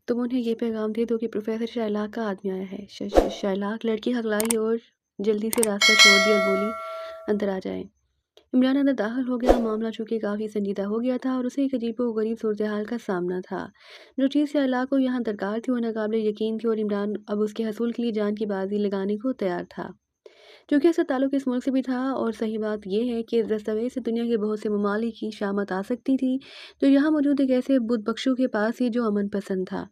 तुम उन्हें ये पैगाम दे दो कि प्रोफेसर शाइलाक का आदमी आया है। शाइलाक लड़की हकलाई और जल्दी से रास्ता छोड़ दिया और बोली, अंदर आ जाए। इमरान अंदर दाखिल हो गया। मामला चूंकि काफ़ी संजीदा हो गया था और उसे एक अजीबोगरीब सूरत हाल का सामना था। जो चीज़ शाइलाक को यहाँ दरकार थी वो नाकाबिले यकीन थी और इमरान अब उसके हसूल के लिए जान की बाजी लगाने को तैयार था। क्योंकि इसका ताल्लुक इस मुल्क से भी था और सही बात यह है कि इस दस्तावेज से दुनिया के बहुत से ममालिक की शामत आ सकती थी, जो यहाँ मौजूद एक ऐसे बुतबख्शों के पास ही जो अमन पसंद था।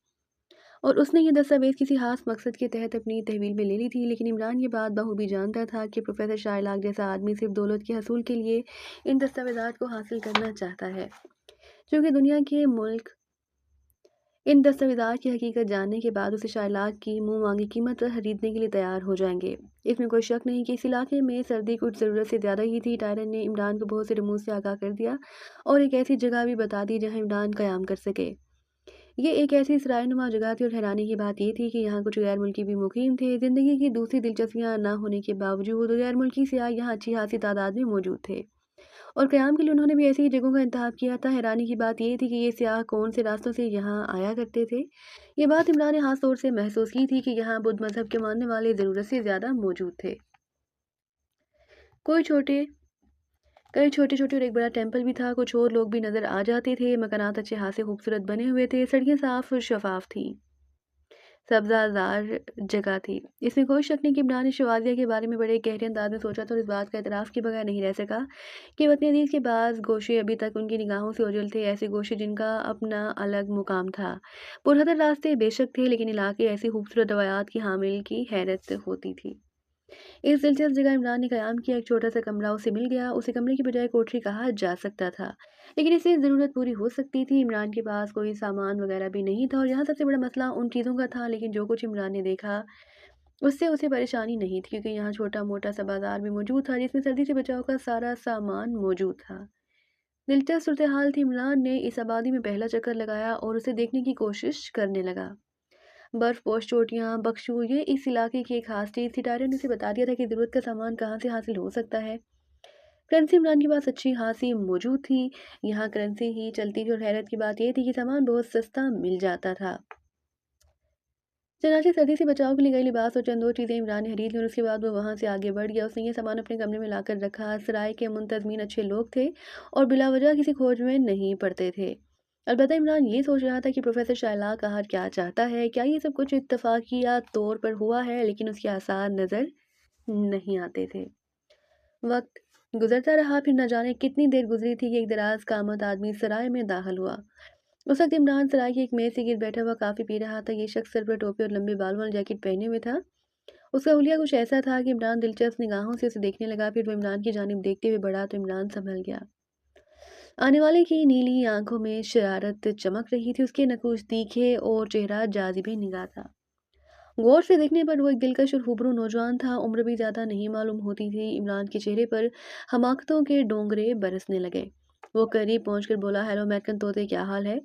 और उसने ये दस्तावेज किसी खास मकसद के तहत अपनी तहवील में ले ली थी, लेकिन इमरान ये बात बखूबी जानता था कि प्रोफेसर शाइलाक जैसा आदमी सिर्फ दौलत के हसूल के लिए इन दस्तावेजात को हासिल करना चाहता है। क्योंकि दुनिया के मुल्क इन दस्तावेज़ात की हकीकत जानने के बाद उसे शाइलाक की मुँह मांगी कीमत पर खरीदने के लिए तैयार हो जाएंगे। इसमें कोई शक नहीं कि इस इलाके में सर्दी कुछ ज़रूरत से ज़्यादा ही थी। टायरन ने इमरान को बहुत से रमूज से आगाह कर दिया और एक ऐसी जगह भी बता दी जहाँ इमरान क़याम कर सके। ये एक ऐसी सरायनुमा जगह थी और हैरानी की बात ये थी कि यहाँ कुछ गैर मुल्की भी मुकीम थे। ज़िंदगी की दूसरी दिलचस्पियाँ न होने के बावजूद गैर मुल्की सियाह यहाँ अच्छी खासी तादाद में मौजूद थे और क़याम के लिए उन्होंने भी ऐसी ही जगहों का इंतखाब किया था। हैरानी की बात ये थी कि ये सियाह कौन से रास्तों से यहाँ आया करते थे। ये बात इमरान ने खास तौर से महसूस की थी कि यहाँ बुद्ध मजहब के मानने वाले ज़रूरत से ज़्यादा मौजूद थे। कोई छोटे कई छोटे छोटे और एक बड़ा टेम्पल भी था। कुछ और लोग भी नज़र आ जाते थे। मकानात अच्छे खासे खूबसूरत बने हुए थे। सड़कें साफ और शफाफ थी। सब्ज़ादार जगह थी। इसमें कोई शक नहीं कि इमरान ने शवाज़िया के बारे में बड़े गहरे अंदाज में सोचा था और इस बात का एतराफ़ के बगैर नहीं रह सका कि वतन अज़ीज़ के बाज़ गोशे अभी तक उनकी निगाहों से ओझल थे। ऐसे गोशे जिनका अपना अलग मुकाम था। पुरहदर रास्ते बेशक थे, लेकिन इलाके ऐसी खूबसूरत रवायात की हामिल की हैरत होती थी। इस दिलचस्प जगह इमरान ने क़याम किया। एक छोटा सा कमरा उसे मिल गया। उसे कमरे की बजाय कोठरी कहा जा सकता था, लेकिन इससे ज़रूरत पूरी हो सकती थी। इमरान के पास कोई सामान वगैरह भी नहीं था और यहाँ सबसे बड़ा मसला उन चीज़ों का था। लेकिन जो कुछ इमरान ने देखा उससे उसे परेशानी नहीं थी, क्योंकि यहाँ छोटा मोटा सा बाजार भी मौजूद था जिसमें सर्दी से बचाव का सारा सामान मौजूद था। दिलचस्प सूरत हाल थी। इमरान ने इस आबादी में पहला चक्कर लगाया और उसे देखने की कोशिश करने लगा। बर्फ पोश चोटियाँ, बख्शू, ये इस इलाके की एक खास चीज़ थी। टायरन ने उसे बता दिया था कि ज़रूरत का सामान कहाँ से हासिल हो सकता है। करेंसी इमरान के पास अच्छी खासी मौजूद थी। यहाँ करेंसी ही चलती थी और हैरत की बात यह थी कि सामान बहुत सस्ता मिल जाता था। चनाचे सर्दी से बचाव के लिए कई लिबास और चंद दो चीज़ें इमरान ने खरीद ली और उसके बाद वो वहाँ से आगे बढ़ गया। उसने ये सामान अपने कमरे में लाकर रखा। सराय के मुंतज़मीन अच्छे लोग थे और बिलावजह किसी खोज में नहीं पड़ते थे। अलबत्ता इमरान ये सोच रहा था कि प्रोफेसर शाइलाक आखिर क्या चाहता है। क्या ये सब कुछ इत्तफाकिया तौर पर हुआ है, लेकिन उसके आसार नज़र नहीं आते थे। वक्त गुजरता रहा। फिर न जाने कितनी देर गुजरी थी कि एक दराज कामत आदमी सराय में दाखिल हुआ। उस वक्त इमरान सराय की एक मेज से गिर बैठा हुआ काफ़ी पी रहा था। ये शख्स सर पर टोपी और लंबे बालों वाला जैकेट पहने हुए था। उसका हुलिया कुछ ऐसा था कि इमरान दिलचस्प निगाहों से उसे देखने लगा। फिर वो इमरान की जानिब देखते हुए बढ़ा तो इमरान संभल गया। आने वाले की नीली आंखों में शरारत चमक रही थी। उसके नकुश तीखे और चेहरा जाजिबे निगाह था। गौर से देखने पर वो एक दिलकश और खूबरू नौजवान था। उम्र भी ज़्यादा नहीं मालूम होती थी। इमरान के चेहरे पर हमाकतों के डोंगरे बरसने लगे। वो करीब पहुंचकर बोला, हेलो मैकन तोते, क्या हाल है?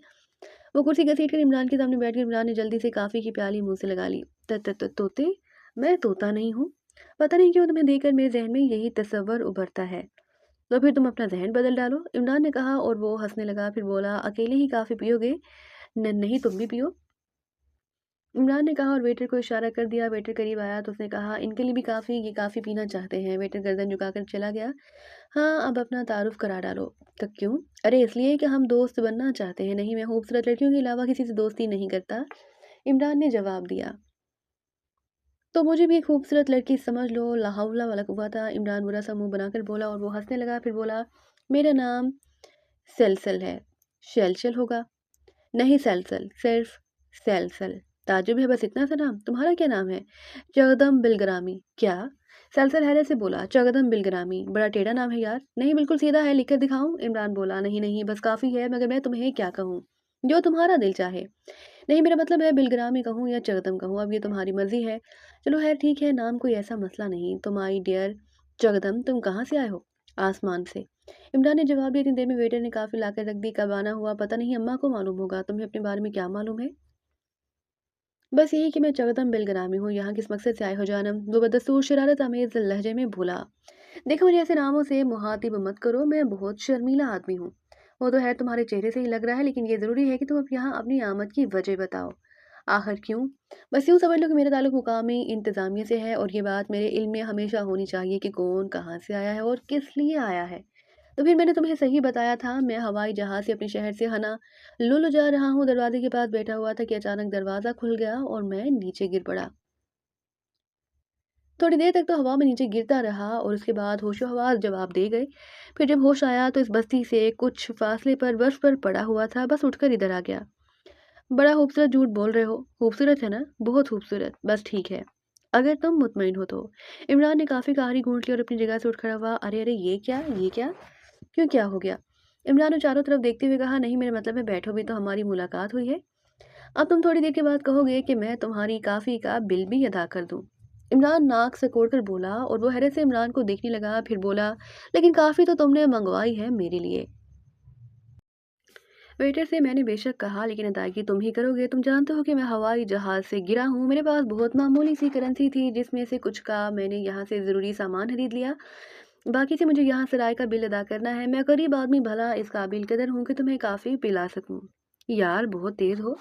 वो कुर्सी घसीटकर इमरान के सामने बैठ गई। इमरान ने जल्दी से काफ़ी की प्याली मुंह से लगा ली। तोते? मैं तोता नहीं हूँ। पता नहीं क्यों तुम्हें देखकर मेरे जहन में यही तस्वर उभरता है। तो फिर तुम अपना जहन बदल डालो, इमरान ने कहा और वो हंसने लगा। फिर बोला, अकेले ही काफ़ी पियोगे? नहीं, तुम भी पियो, इमरान ने कहा और वेटर को इशारा कर दिया। वेटर करीब आया तो उसने कहा, इनके लिए भी काफ़ी, ये काफ़ी पीना चाहते हैं। वेटर गर्दन झुकाकर चला गया। हाँ, अब अपना तारुफ करा डालो। तक क्यों? अरे इसलिए कि हम दोस्त बनना चाहते हैं। नहीं, मैं खूबसूरत लड़कियों के अलावा किसी से दोस्ती नहीं करता, इमरान ने जवाब दिया। तो मुझे भी एक खूबसूरत लड़की समझ लो। ला हौला वला कुव्वता, इमरान बुरा सा मुंह बनाकर बोला और वो हंसने लगा। फिर बोला, मेरा नाम सेलसल है। शेलशल होगा? नहीं सेलसल, सिर्फ सेलसल। ताज्जुब है बस, इतना सा नाम? तुम्हारा क्या नाम है? जगदम बिलग्रामी। क्या? सेलसल हैरत से बोला, जगदम बिलग्रामी बड़ा टेढ़ा नाम है यार। नहीं, बिल्कुल सीधा है, लिखकर दिखाऊं? इमरान बोला, नहीं नहीं, बस काफ़ी है, मगर मैं तुम्हें क्या कहूँ? जो तुम्हारा दिल चाहे। नहीं, मेरा मतलब है बिलग्रामी कहूँ या जगदम कहूँ, अब ये तुम्हारी मर्जी है। चलो खैर ठीक है, नाम कोई ऐसा मसला नहीं। तो माई डियर जगदम, तुम कहाँ से आए हो? आसमान से, इमरान ने जवाब दिया। इतनी देर में वेटर ने काफ़ी लाकर रख दी। कब आना हुआ पता नहीं, अम्मा को मालूम होगा। तुम्हें अपने बारे में क्या मालूम है? बस यही कि मैं जगदम बिलग्रामी हूँ। यहाँ किस मकसद से आए हो जानम? वो बदस्तूर शरारत आमेज लहजे में बोला। देखो, मुझे ऐसे नामों से मुहातिब मत करो, मैं बहुत शर्मीला आदमी हूँ। वो तो है, तुम्हारे चेहरे से ही लग रहा है, लेकिन ये ज़रूरी है कि तुम अब यहाँ अपनी आमद की वजह बताओ। आखिर क्यों? बस यूँ समझ लो कि मेरा ताल्लुक मुकामी इंतज़ामिया से है और ये बात मेरे इल्म में हमेशा होनी चाहिए कि कौन कहाँ से आया है और किस लिए आया है। तो फिर मैंने तुम्हें सही बताया था, मैं हवाई जहाज़ से अपने शहर से हनोलुलु जा रहा हूँ। दरवाजे के पास बैठा हुआ था कि अचानक दरवाज़ा खुल गया और मैं नीचे गिर पड़ा। थोड़ी देर तक तो हवा में नीचे गिरता रहा और उसके बाद होशो-हवास जवाब दे गए। फिर जब होश आया तो इस बस्ती से कुछ फासले पर बर्फ़ पर पड़ा हुआ था, बस उठकर इधर आ गया। बड़ा खूबसूरत झूठ बोल रहे हो। खूबसूरत है ना? बहुत खूबसूरत। बस ठीक है, अगर तुम मुतमईन हो तो। इमरान ने काफ़ी कहारी घूँट ली और अपनी जगह से उठ खड़ा हुआ। अरे, अरे! ये क्या? ये क्या? क्यों, क्या हो गया? इमरान ने चारों तरफ देखते हुए कहा, नहीं मेरा मतलब है बैठो भी तो हमारी मुलाकात हुई है। अब तुम थोड़ी देर के बाद कहोगे कि मैं तुम्हारी काफ़ी का बिल भी अदा कर दूँ। इमरान नाक सिकोड़कर बोला और वो हैरत से इमरान को देखने लगा, फिर बोला, लेकिन काफ़ी तो तुमने मँगवाई है मेरे लिए। वेटर से मैंने बेशक कहा, लेकिन अदायगी तुम ही करोगे। तुम जानते हो कि मैं हवाई जहाज़ से गिरा हूँ। मेरे पास बहुत मामूली सी करेंसी थी जिसमें से कुछ का मैंने यहाँ से ज़रूरी सामान खरीद लिया। बाकी से मुझे यहाँ किराए का बिल अदा करना है। मैं गरीब आदमी भला इस काबिल कदर हूँ कि तुम्हें काफ़ी पिला सकूँ। यार बहुत तेज़ हो।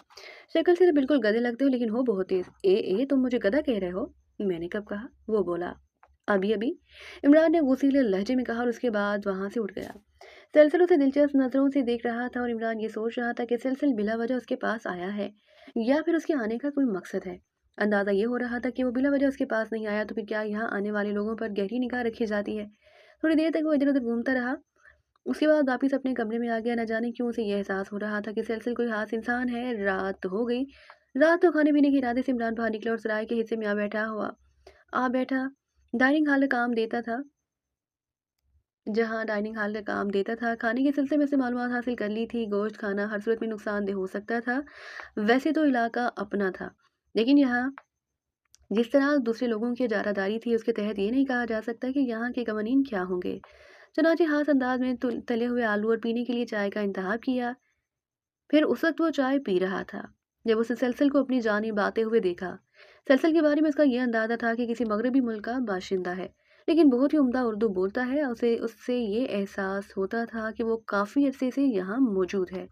शक्ल से तो बिल्कुल गधे लगते हो लेकिन हो बहुत तेज़। तुम मुझे गधा कह रहे हो? मैंने कब कहा? वो बोला। अभी अभी। इमरान ने गुस्सीले लहजे में कहा और उसके बाद वहाँ से उठ गया। सिलसिल उसे दिलचस्प नज़रों से देख रहा था और इमरान ये सोच रहा था कि सिलसिल बिला वजह उसके पास आया है या फिर उसके आने का कोई मकसद है। अंदाज़ा ये हो रहा था कि वो बिला वजह उसके पास नहीं आया तो फिर क्या यहाँ आने वाले लोगों पर गहरी निगाह रखी जाती है। थोड़ी देर तक वो इधर उधर घूमता रहा। उसके बाद वापिस अपने कमरे में आ गया। न जाने क्यों उसे यह एहसास हो रहा था कि सिलसिल कोई खास इंसान है। रात हो गई। रात को खाने पीने के इरादे से इमरान बाहर निकला और सराय के हिस्से में आ बैठा। डाइनिंग हॉल का काम देता था डाइनिंग हॉल का काम देता था। खाने के सिलसिले में से मालूमात हासिल कर ली थी। गोश्त खाना हर सूरत में नुकसानदेह हो सकता था। वैसे तो इलाका अपना था, लेकिन यहाँ जिस तरह दूसरे लोगों की इजारादारी थी उसके तहत ये नहीं कहा जा सकता कि यहाँ के कवानीन क्या होंगे। चनाचे खास अंदाज में तले हुए आलू और पीने के लिए चाय का इंतज़ाम किया। फिर उस वक्त वो चाय पी रहा था जब उसे सलसल को अपनी जानिब आते हुए देखा। सलसल के बारे में उसका यह अंदाजा था कि किसी मगरबी मुल्क का बाशिंदा है, लेकिन बहुत ही उम्दा उर्दू बोलता है। उसे उससे ये एहसास होता था कि वो काफ़ी अरसे से यहाँ मौजूद है।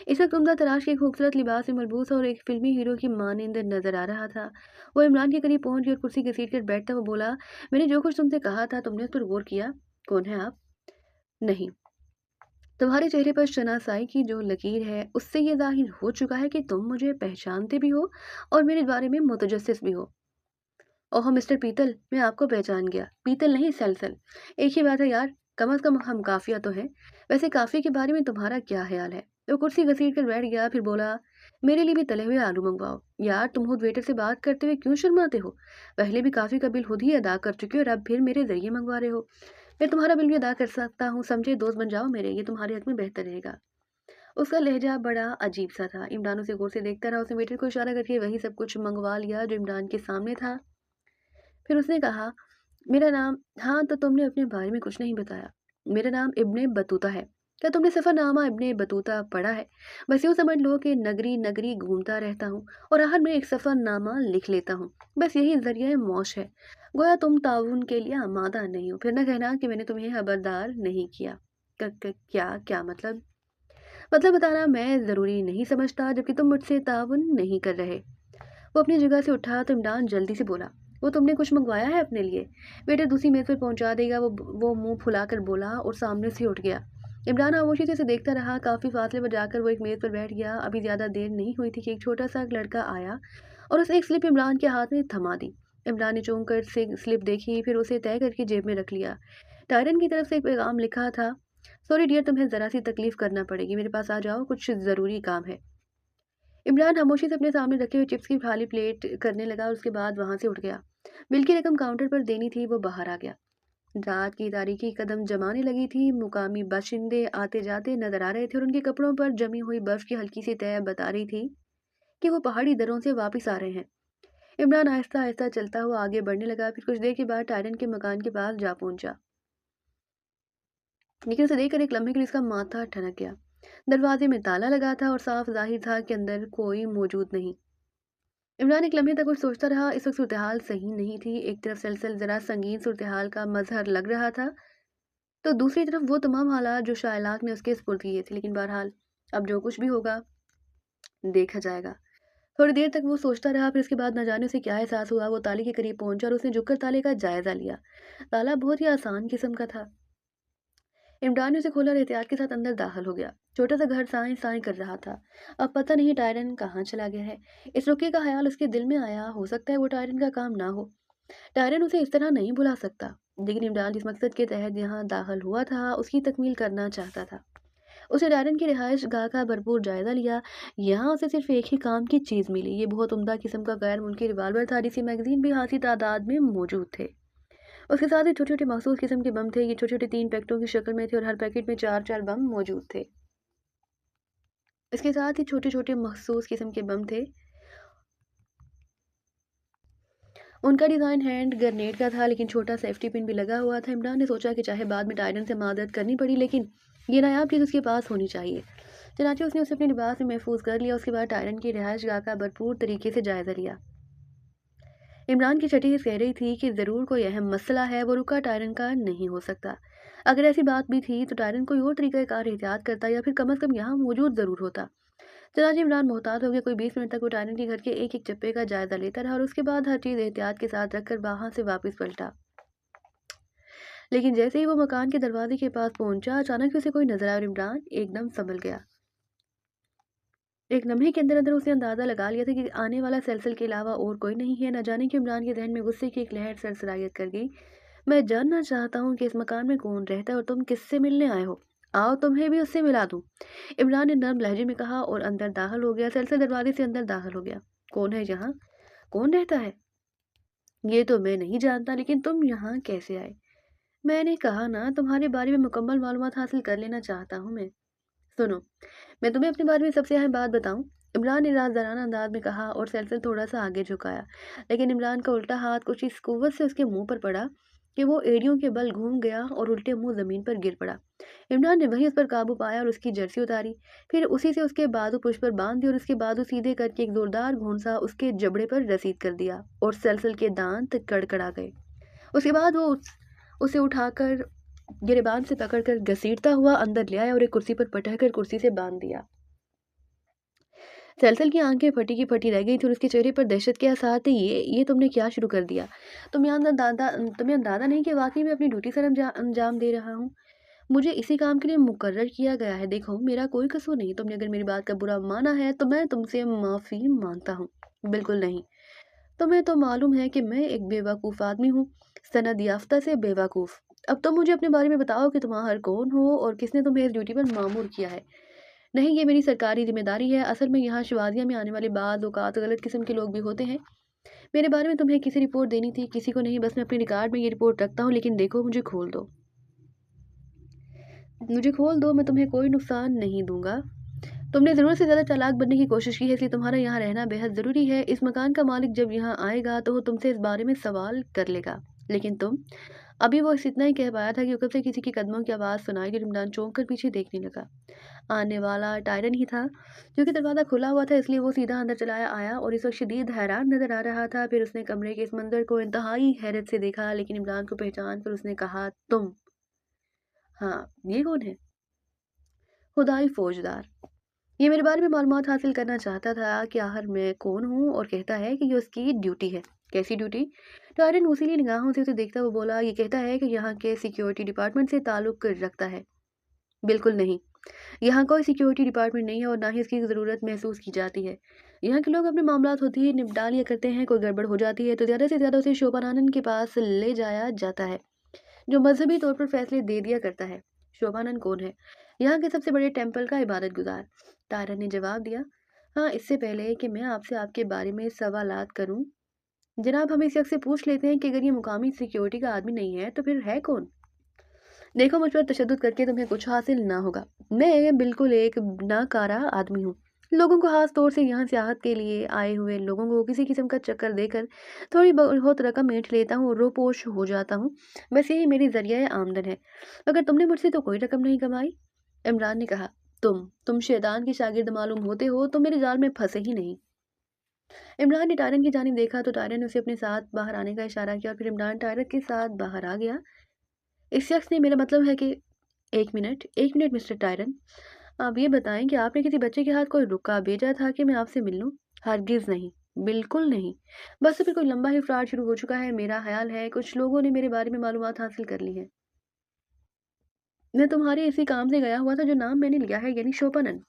इस वक्त उम्दा तराश के खूबसूरत लिबास में मलबूस और एक फिल्मी हीरो की मानिंद नजर आ रहा था। वो इमरान के करीब पहुंच गया और कुर्सी घसीट कर बैठता हुआ बोला, मैंने जो कुछ तुमसे कहा था तुमने उस पर गौर किया? कौन है आप? नहीं। तुम्हारे चेहरे पर शनासाई की जो लकीर है उससे ये जाहिर हो चुका है कि तुम मुझे पहचानते भी हो और मेरे बारे में मुतजस्सिस भी हो। ओह मिस्टर पीतल, मैं आपको पहचान गया। पीतल नहीं, सलसल। एक ही बात है यार, कम अज कम हम काफिया तो हैं। वैसे काफी के बारे में तुम्हारा क्या ख्याल है? तो कुर्सी घसीट कर बैठ गया, फिर बोला, मेरे लिए भी तले हुए आलू मंगवाओ। यार तुम खुद वेटर से बात करते हुए क्यों शर्माते हो? पहले भी काफी का बिल खुद ही अदा कर चुके हो और अब फिर मेरे जरिए मंगवा रहे हो। मैं तुम्हारा बिल भी अदा कर सकता हूँ, समझे? दोस्त बन जाओ मेरे, ये तुम्हारे हक में बेहतर रहेगा। उसका लहजा बड़ा अजीब सा था। इमरान उसे गौर से देखता रहा। उसने वेटर को इशारा करके वही सब कुछ मंगवा लिया जो इमरान के सामने था। फिर उसने कहा, मेरा नाम, हाँ तो तुमने अपने बारे में कुछ नहीं बताया। मेरा नाम इब्ने बतूता है। क्या तुमने सफ़रनामा इब्ने बतूता पढ़ा है? बस यूँ समझ लो कि नगरी नगरी घूमता रहता हूँ और आखिर में एक सफ़रनामा लिख लेता हूँ। बस यही ज़रिया मौश है। गोया तुम ताउन के लिए आमादा नहीं हो। फिर न कहना कि मैंने तुम्हें खबरदार नहीं किया। क्या क्या मतलब? मतलब बताना मैं ज़रूरी नहीं समझता जबकि तुम मुझसे ताउन नहीं कर रहे। वो अपनी जगह से उठा तो इमरान जल्दी से बोला, वो तुमने कुछ मंगवाया है अपने लिए? वेटर दूसरी मेज़ पर पहुंचा देगा, वो मुंह फुलाकर बोला और सामने से उठ गया। इमरान खामोशी से उसे देखता रहा। काफ़ी फासले पर जाकर वो एक मेज़ पर बैठ गया। अभी ज़्यादा देर नहीं हुई थी कि एक छोटा सा लड़का आया और उसने एक स्लिप इमरान के हाथ में थमा दी। इमरान ने चौंक कर से स्लिप देखी, फिर उसे तय करके जेब में रख लिया। टायरन की तरफ से एक पैगाम लिखा था, सॉरी डियर, तुम्हें ज़रा सी तकलीफ करना पड़ेगी, मेरे पास आ जाओ, कुछ ज़रूरी काम है। इमरान खामोशी से अपने सामने रखे हुए चिप्स की खाली प्लेट करने लगा और उसके बाद वहां से उठ गया। बिल की रकम काउंटर पर देनी थी, वो बाहर आ गया। रात की तारीकी कदम जमाने लगी थी। मुकामी बाशिंदे आते जाते नजर आ रहे थे और उनके कपड़ों पर जमी हुई बर्फ की हल्की सी तह बता रही थी कि वो पहाड़ी दरों से वापस आ रहे हैं। इमरान आहिस्ता आहिस्ता चलता हुआ आगे बढ़ने लगा। फिर कुछ देर के बाद टायरन के मकान के पास जा पहुंचा, लेकिन उसे देखकर एक लम्हे के लिए उसका माथा ठनक गया। दरवाजे में ताला लगा था और साफ जाहिर था कि अंदर कोई मौजूद नहीं। इमरान एक लम्हे तक कुछ सोचता रहा। इस वक्त सूरत-ए-हाल सही नहीं थी। एक तरफ सलसल ज़रा संगीन सूरत-ए-हाल का मज़हर लग रहा था, तो दूसरी तरफ वो तमाम हालात जो शायलाक ने उसके सुपुर्द किए थे। लेकिन बहरहाल अब जो कुछ भी होगा देखा जाएगा। थोड़ी देर तक वो सोचता रहा, फिर उसके बाद न जाने उसे क्या एहसास हुआ। वो ताले के करीब पहुंचा और उसने झुककर ताले का जायजा लिया। ताला बहुत ही आसान किस्म का था। इमरान ने उसे खोला और एहतियात के साथ अंदर दाखिल हो गया। छोटा सा घर साएं साएं कर रहा था। अब पता नहीं टायरन कहाँ चला गया है। इस रुके का ख्याल उसके दिल में आया। हो सकता है वो टायरन का काम ना हो। टायरन उसे इस तरह नहीं बुला सकता। लेकिन इमरान जिस मकसद के तहत यहाँ दाखिल हुआ था उसकी तकमील करना चाहता था। उसने टायरन की रिहाइश गाह का भरपूर जायजा लिया। यहाँ उसे सिर्फ एक ही काम की चीज़ मिली। ये बहुत उम्दा किस्म का गैर मुल्की रिवाल्वर था, जिसकी मैगजीन भी खासी तादाद में मौजूद थे। उसके साथ ही छोटे छोटे मखसूस किस्म के बम थे। ये छोटे छोटे 3 पैकेटों की शक्ल में थे और हर पैकेट में 4-4 बम मौजूद थे। इसके साथ ही छोटे छोटे मखसूस किस्म के बम थे। उनका डिज़ाइन हैंड ग्रेनेड का था, लेकिन छोटा सेफ्टी पिन भी लगा हुआ था। इमरान ने सोचा कि चाहे बाद में टायरन से मदद करनी पड़ी, लेकिन ये नायाब चीज़ उसके पास होनी चाहिए। चनाचे उसने उसे अपने लिबास में महफूज कर लिया। उसके बाद टायरन की रिहाइश गाह का भरपूर तरीके से जायजा लिया। इमरान की छठी कह रही थी कि ज़रूर कोई अहम मसला है। वो रुका टायरन का नहीं हो सकता। अगर ऐसी बात भी थी तो टायरन कोई और तरीक़ाकार एहतियात करता, या फिर कम अज़ कम यहाँ मौजूद ज़रूर होता। चनाचे इमरान मोहतात हो गया। कोई 20 मिनट तक वो टायरन के घर के एक एक चप्पे का जायजा लेता रहा और उसके बाद हर चीज़ एहतियात के साथ रखकर वहाँ से वापस पलटा। लेकिन जैसे ही वो मकान के दरवाजे के पास पहुंचा, अचानक से उसे कोई नजर आया और इमरान एकदम संभल गया। एक लम्हे के अंदर अंदर उसने अंदाजा लगा लिया था कि आने वाला सलसल के अलावा और कोई नहीं है। न जाने कि इमरान के जहन में गुस्से की एक लहर सरसरायत कर गई। मैं जानना चाहता हूँ कि इस मकान में कौन रहता है और तुम किससे मिलने आए हो। आओ तुम्हें भी उससे मिला दूं। इमरान ने नर्म लहजे में कहा और अंदर दाखिल हो गया। सलसल दरवाजे से अंदर दाखिल हो गया। कौन है यहाँ? कौन रहता है? ये तो मैं नहीं जानता, लेकिन तुम यहाँ कैसे आए? मैंने कहा ना, तुम्हारे बारे में मुकम्मल मालूमात हासिल कर लेना चाहता हूँ मैं। सुनो, मैं तुम्हें अपने बारे में सबसे अहम बात बताऊं। इमरान ने राज़दाराना अंदाज में कहा और सैलसल थोड़ा सा आगे झुकाया। लेकिन इमरान का उल्टा हाथ कुछ इस कुव्वत से उसके मुंह पर पड़ा कि वो एड़ियों के बल घूम गया और उल्टे मुंह जमीन पर गिर पड़ा। इमरान ने वहीं उस पर काबू पाया और उसकी जर्सी उतारी। फिर उसी से उसके बाजू पुश पर बांध दी और उसके बाजू सीधे करके एक जोरदार घूंसा उसके जबड़े पर रसीद कर दिया और सैलसल के दांत कड़कड़ा गए। उसके बाद वो उसे उठाकर गिरेबान से पकड़कर घसीटता हुआ अंदर ले आया और एक कुर्सी पर पटक कर कुर्सी से बांध दिया। सलसल की आंखें फटी की फटी रह गई थी और उसके चेहरे पर दहशत के आसार थे। ये तुमने क्या शुरू कर दिया? तुम्हें अंदाजा नहीं कि वाकई में अपनी ड्यूटी सर अंजाम दे रहा हूँ। मुझे इसी काम के लिए मुकर्रर किया गया है। देखो, मेरा कोई कसूर नहीं। तुमने अगर मेरी बात का बुरा माना है तो मैं तुमसे माफ़ी मांगता हूँ। बिल्कुल नहीं। तुम्हें तो मालूम है कि मैं एक बेवकूफ़ आदमी हूँ, सनद याफ्ता से बेवकूफ़। अब तुम मुझे अपने बारे में बताओ कि तुम आखिर कौन हो और किसने तुम्हें इस ड्यूटी पर मामूर किया है। नहीं, ये मेरी सरकारी जिम्मेदारी है। असल में यहाँ शिवाजिया में आने वाले बाज़ औक़ात गलत किस्म के लोग भी होते हैं। मेरे बारे में तुम्हें किसी रिपोर्ट देनी थी, किसी को नहीं। बस मैं अपने रिकॉर्ड में ये रिपोर्ट रखता हूँ। लेकिन देखो, मुझे खोल दो, मैं तुम्हें कोई नुकसान नहीं दूंगा। तुमने ज़रूरत से ज़्यादा चालाक बनने की कोशिश की है, इसलिए तुम्हारा यहाँ रहना बेहद ज़रूरी है। इस मकान का मालिक जब यहाँ आएगा तो वो तुमसे इस बारे में सवाल कर लेगा। लेकिन तुम, अभी वो इतना ही कह पाया था कि ऊपर से किसी की कदमों की आवाज़ सुनाई दी। इमरान चौंक कर पीछे देखने लगा। आने वाला टायरन ही था। क्योंकि दरवाज़ा खुला हुआ था इसलिए वो सीधा अंदर चला आया और इस वक्त शदीद हैरान नज़र आ रहा था। फिर उसने कमरे के इस मंजर को इंतहाई हैरत से देखा, लेकिन इमरान को पहचान कर उसने कहा, तुम? हाँ, ये कौन है? खुदाई फौजदार। ये मेरे बारे में मालूमात हासिल करना चाहता था कि आखिर मैं कौन हूँ और कहता है कि ये उसकी ड्यूटी है। कैसी ड्यूटी? टायरन उसीलिए निगाहों से उसे देखता हुआ बोला, ये कहता है कि यहाँ के सिक्योरिटी डिपार्टमेंट से ताल्लुक़ रखता है। बिल्कुल नहीं। यहाँ कोई सिक्योरिटी डिपार्टमेंट नहीं है और ना ही इसकी ज़रूरत महसूस की जाती है। यहाँ के लोग अपने मामलात होती ही निपटा लिया करते हैं। कोई गड़बड़ हो जाती है तो ज़्यादा से ज़्यादा उसे शोभा आनंद के पास ले जाया जाता है, जो मजहबी तौर पर फैसले दे दिया करता है। शोभानंद कौन है? यहाँ के सबसे बड़े टेम्पल का इबादत गुजार। तारा ने जवाब दिया। हाँ, इससे पहले कि मैं आपसे आपके बारे में सवालात करूं, जनाब हम इस शख्स से पूछ लेते हैं कि अगर ये मुकामी सिक्योरिटी का आदमी नहीं है तो फिर है कौन? देखो, मुझ पर तशद्दुद करके तुम्हें कुछ हासिल ना होगा। मैं बिल्कुल एक नाकारा आदमी हूँ। लोगों को, खास तौर से यहाँ सियाहत के लिए आए हुए लोगों को किसी किस्म का चक्कर देकर थोड़ी बहुत रकम ऐंठ लेता हूँ और रोपोश हो जाता हूँ। बस यही मेरी ज़रिया आमदन है। मगर तुमने मुझसे तो कोई रकम नहीं कमाई। इमरान ने कहा, तुम शैतान के शागिर्द मालूम होते हो, तो मेरे जाल में फंसे ही नहीं। इमरान ने टायरन की जानिब देखा तो टायरन ने उसे अपने साथ बाहर आने का इशारा किया और फिर इमरान टायरन के साथ बाहर आ गया। इस शख्स ने, मेरा मतलब है कि एक मिनट मिस्टर टायरन, आप ये बताएं कि आपने किसी बच्चे के हाथ कोई रुक्का भेजा था कि मैं आपसे मिल लूं? हरगिज़ नहीं, बिल्कुल नहीं। बस अभी कोई लंबा ही फ्रॉड शुरू हो चुका है। मेरा ख़्याल है कुछ लोगों ने मेरे बारे में मालूमात हासिल कर ली हैं। मैं तुम्हारे इसी काम से गया हुआ था, जो नाम मैंने लिया है यानी शोभनन।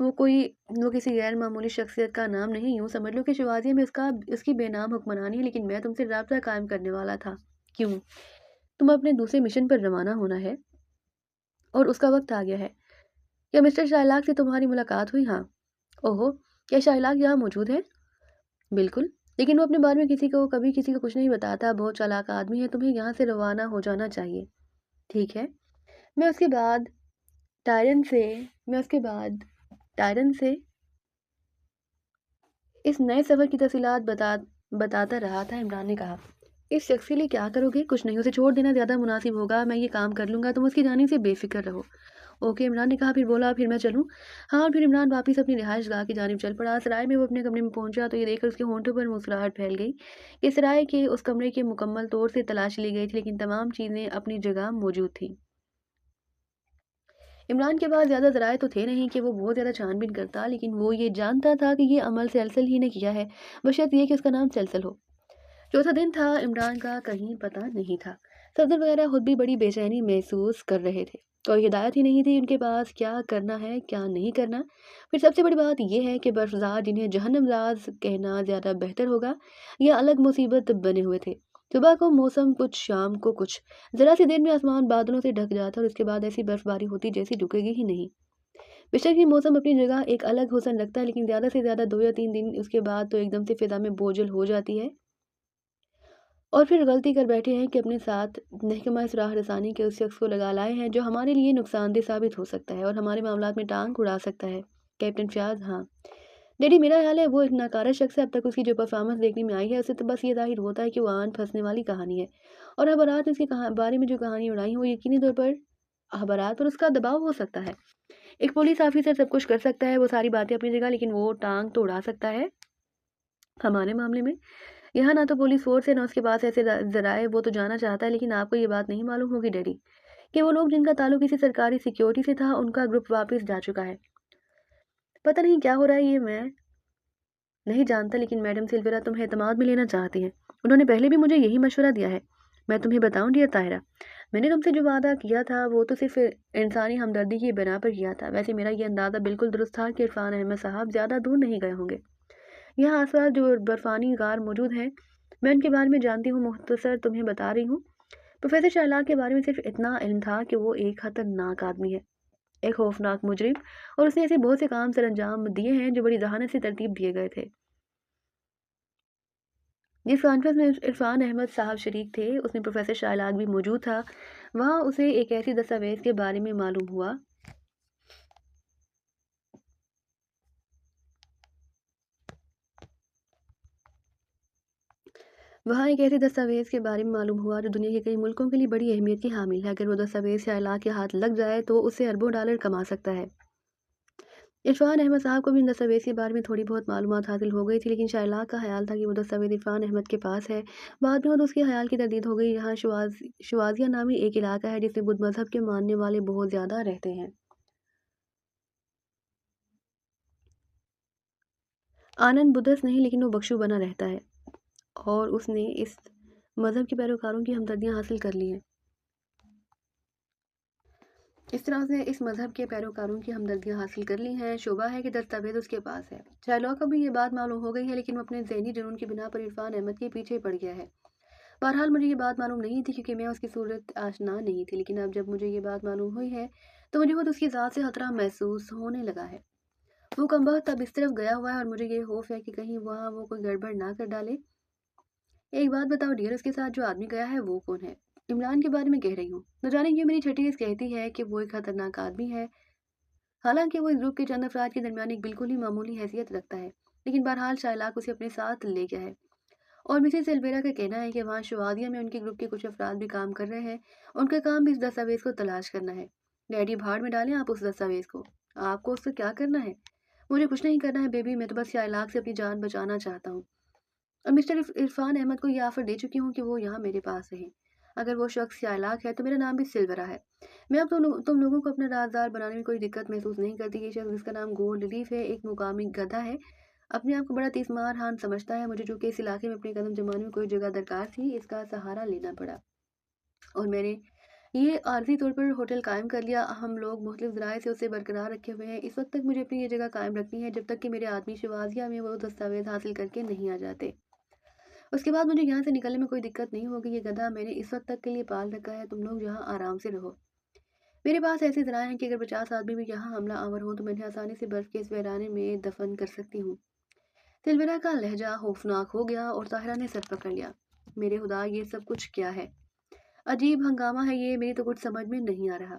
वो कोई वो किसी गैर मामूली शख्सियत का नाम नहीं, यूँ समझ लो कि शिवाज़ी में उसकी बेनाम हुक्मरानी है, लेकिन मैं तुमसे राब्ता कायम करने वाला था। क्यों? तुम्हें अपने दूसरे मिशन पर रवाना होना है और उसका वक़्त आ गया है। क्या मिस्टर शाइलाक से तुम्हारी मुलाकात हुई? हाँ। ओहो! क्या शाइलाक यहाँ मौजूद है? बिल्कुल, लेकिन वो अपने बारे में कभी किसी को कुछ नहीं बताता, बहुत चालाक आदमी है, तुम्हें यहाँ से रवाना हो जाना चाहिए। ठीक है। मैं उसके बाद टायरन से मैं उसके बाद टायरन से इस नए सफ़र की तफ़सीलात बताता रहा था। इमरान ने कहा, इस शख्स के लिए क्या करोगे? कुछ नहीं, उसे छोड़ देना ज़्यादा मुनासिब होगा। मैं ये काम कर लूँगा, तुम उसकी जाने से बेफ़िक्र रहो। ओके, इमरान ने कहा। फिर बोला, फिर मैं चलूँ? हाँ, और फिर इमरान वापस अपनी रिहाइशगाह की जानिब चल पड़ा। सराय में वो अपने कमरे में पहुंचा तो ये देखकर उसके होंठों पर मुस्कुराहट फैल गई कि सराय के उस कमरे की मुकम्मल तौर से तलाशी ली गई थी, लेकिन तमाम चीज़ें अपनी जगह मौजूद थीं। इमरान के पास ज़्यादा ज़राए तो थे नहीं कि वो बहुत ज़्यादा छानबीन करता, लेकिन वो ये जानता था कि ये अमल सलसल ही ने किया है, बशर्त ये कि उसका नाम सलसल हो। चौथा दिन था, इमरान का कहीं पता नहीं था। सफदर वगैरह खुद भी बड़ी बेचैनी महसूस कर रहे थे। कोई हिदायत ही नहीं थी उनके पास, क्या करना है क्या नहीं करना। फिर सबसे बड़ी बात यह है कि बर्फज़ार जिन्हें जहन्नमज़ाद कहना ज़्यादा बेहतर होगा, यह अलग मुसीबत बने हुए थे। सुबह को मौसम कुछ, शाम को कुछ। ज़रा सी देर में आसमान बादलों से ढक जाता और उसके बाद ऐसी बर्फबारी होती जैसी रुकेगी ही नहीं। बेशक ये मौसम अपनी जगह एक अलग हुस्न रखता है, लेकिन ज़्यादा से ज़्यादा 2 या 3 दिन उसके बाद तो एकदम से फ़िज़ा में बोझिल हो जाती है। और फिर गलती कर बैठे हैं कि अपने साथ महकमा सुराग रसानी के उस शख्स को लगा लाए हैं जो हमारे लिए नुकसानदेह साबित हो सकता है और हमारे मामलात में टांग उड़ा सकता है। कैप्टन फ्याज, हाँ डैडी, मेरा ख्याल है वो एक नाकारा शख्स है। अब तक उसकी जो परफॉर्मेंस देखने में आई है, उससे तो बस ये जाहिर होता है कि वो आन फंसने वाली कहानी है। और अखबारात ने उसके बारे में जो कहानी उड़ाई है, वो यकीनी तौर पर अखबारात पर उसका दबाव हो सकता है। एक पुलिस ऑफिसर सब कुछ कर सकता है, वो सारी बातें अपनी जगह, लेकिन वो टांग तो उड़ा सकता है हमारे मामले में। यहाँ ना तो पुलिस फोर्स है ना उसके पास ऐसे जराए। वो तो जाना चाहता है, लेकिन आपको ये बात नहीं मालूम होगी डैडी कि वो लोग जिनका ताल्लुक किसी सरकारी सिक्योरिटी से था, उनका ग्रुप वापस जा चुका है। पता नहीं क्या हो रहा है, ये मैं नहीं जानता, लेकिन मैडम सिल्वेरा तुम्हें एतमाद में लेना चाहती हैं। उन्होंने पहले भी मुझे यही मशवरा दिया है। मैं तुम्हें बताऊं डियर ताहिरा, मैंने तुमसे जो वादा किया था वो तो सिर्फ इंसानी हमदर्दी की बिना पर किया था। वैसे मेरा ये अंदाज़ा बिल्कुल दुरुस्त था कि इरफान अहमद साहब ज़्यादा दूर नहीं गए होंगे। यहाँ आसपास जो बर्फानी गार मौजूद हैं, मैं उनके बारे में जानती हूँ, मुख्तसर तुम्हें बता रही हूँ। प्रोफेसर शाहलाक के बारे में सिर्फ इतना इल्म था कि वो एक खतरनाक आदमी है, एक खौफनाक मुजरिम, और उसने ऐसे बहुत से काम सर अंजाम दिए हैं जो बड़ी जहानत से तरतीब दिए गए थे। जिस कॉन्फ्रेंस में इरफान अहमद साहब शरीक थे, उसमें प्रोफेसर शाहलाक भी मौजूद था। वहाँ उसे एक ऐसी दस्तावेज के बारे में मालूम हुआ वहाँ एक ऐसे दस्तावेज़ के बारे में मालूम हुआ जो दुनिया के कई मुल्कों के लिए बड़ी अहमियत की हामिल है। अगर वो दस्तावेज़ शाहलाक के हाथ लग जाए तो उससे अरबों डॉलर कमा सकता है। इरफान अहमद साहब को भी इन दस्तावेज़ के बारे में थोड़ी बहुत मालूमात हासिल हो गई थी, लेकिन शाहलाक का ख्याल था कि वो दस्तावेज़ इरफान अहमद के पास है। बाद में तो उसके ख्याल की तरदीद हो गई। यहाँ शुवाजिया नामी एक इलाका है जिसमें बुद्ध मजहब के मानने वाले बहुत ज़्यादा रहते हैं। आनंद बुद्धस नहीं, लेकिन वो बख्शू बना रहता है और उसने इस मज़हब के पैरोकारों की हमदर्दियाँ हासिल कर ली हैं। इस तरह उसने इस मज़हब के पैरोकारों की हमदर्दियाँ हासिल कर ली हैं। शोभा है कि दस्तावेज उसके पास है। शाहलॉक को भी ये बात मालूम हो गई है, लेकिन वो अपने ज़हनी जुनून की बिना पर इरफान अहमद के पीछे पड़ गया है। बहरहाल मुझे ये बात मालूम नहीं थी क्योंकि मैं उसकी सूरत आशना नहीं थी, लेकिन अब जब मुझे ये बात मालूम हुई है तो मुझे खुद उसकी ज़ात से खतरा महसूस होने लगा है। वो कमबख्त अब इस तरफ गया हुआ है और मुझे ये खौफ है कि कहीं वहाँ वो कोई गड़बड़ ना कर डाले। एक बात बताओ डियर, उसके साथ जो आदमी गया है वो कौन है? इमरान के बारे में कह रही हूँ। न जाने क्यों मेरी छठी कहती है कि वो एक खतरनाक आदमी है। हालांकि वो इस ग्रुप के चंद अफराद के दरमियान एक बिल्कुल ही मामूली हैसियत रखता है, लेकिन बहरहाल शाइलाक उसे अपने साथ ले गया है। और मिसेस एल्वेरा का कहना है कि वहाँ शुवादिया में उनके ग्रुप के कुछ अफराद भी काम कर रहे हैं। उनका काम भी इस दस्तावेज को तलाश करना है। डैडी, भाड़ में डालें आप उस दस्तावेज को। आपको उससे क्या करना है? मुझे कुछ नहीं करना है बेबी, मैं तो बस शाइलाक से अपनी जान बचाना चाहता हूँ। और मिस्टर इरफान अहमद को ये ऑफर दे चुकी हूँ कि वो यहाँ मेरे पास रहे। अगर वो शख्स चालाक है तो मेरा नाम भी सिल्वरा है। मैं अब तुम लोगों को अपना राजदार बनाने में कोई दिक्कत महसूस नहीं करती। ये शख्स जिसका नाम गोल्ड लीफ है एक मुकामी गधा है, अपने आप को बड़ा तीसमार हान समझता है। मुझे चूंकि इस इलाके में अपने कदम जमाने में कोई जगह दरकार थी, इसका सहारा लेना पड़ा और मैंने ये आर्जी तौर पर होटल कायम कर लिया। हम लोग मुख्तलिफ ज़राए से उसे बरकरार रखे हुए हैं। इस वक्त तक मुझे अपनी ये जगह कायम रखनी है जब तक कि मेरे आदमी शिवाजिया में वो दस्तावेज हासिल करके नहीं आ जाते। उसके बाद मुझे यहाँ से निकलने में कोई दिक्कत नहीं होगी। ये गधा मैंने इस वक्त तक के लिए पाल रखा है। तुम लोग यहाँ आराम से रहो। मेरे पास ऐसे ज़राए हैं कि अगर 50 आदमी भी यहाँ हमला आवर हो तो मैं इन्हें आसानी से बर्फ के इस वीराने में दफन कर सकती हूँ। तिलवरा का लहजा खौफनाक हो गया और ताहिरा ने सर पकड़ लिया। मेरे खुदा, ये सब कुछ क्या है? अजीब हंगामा है ये, मेरी तो कुछ समझ में नहीं आ रहा।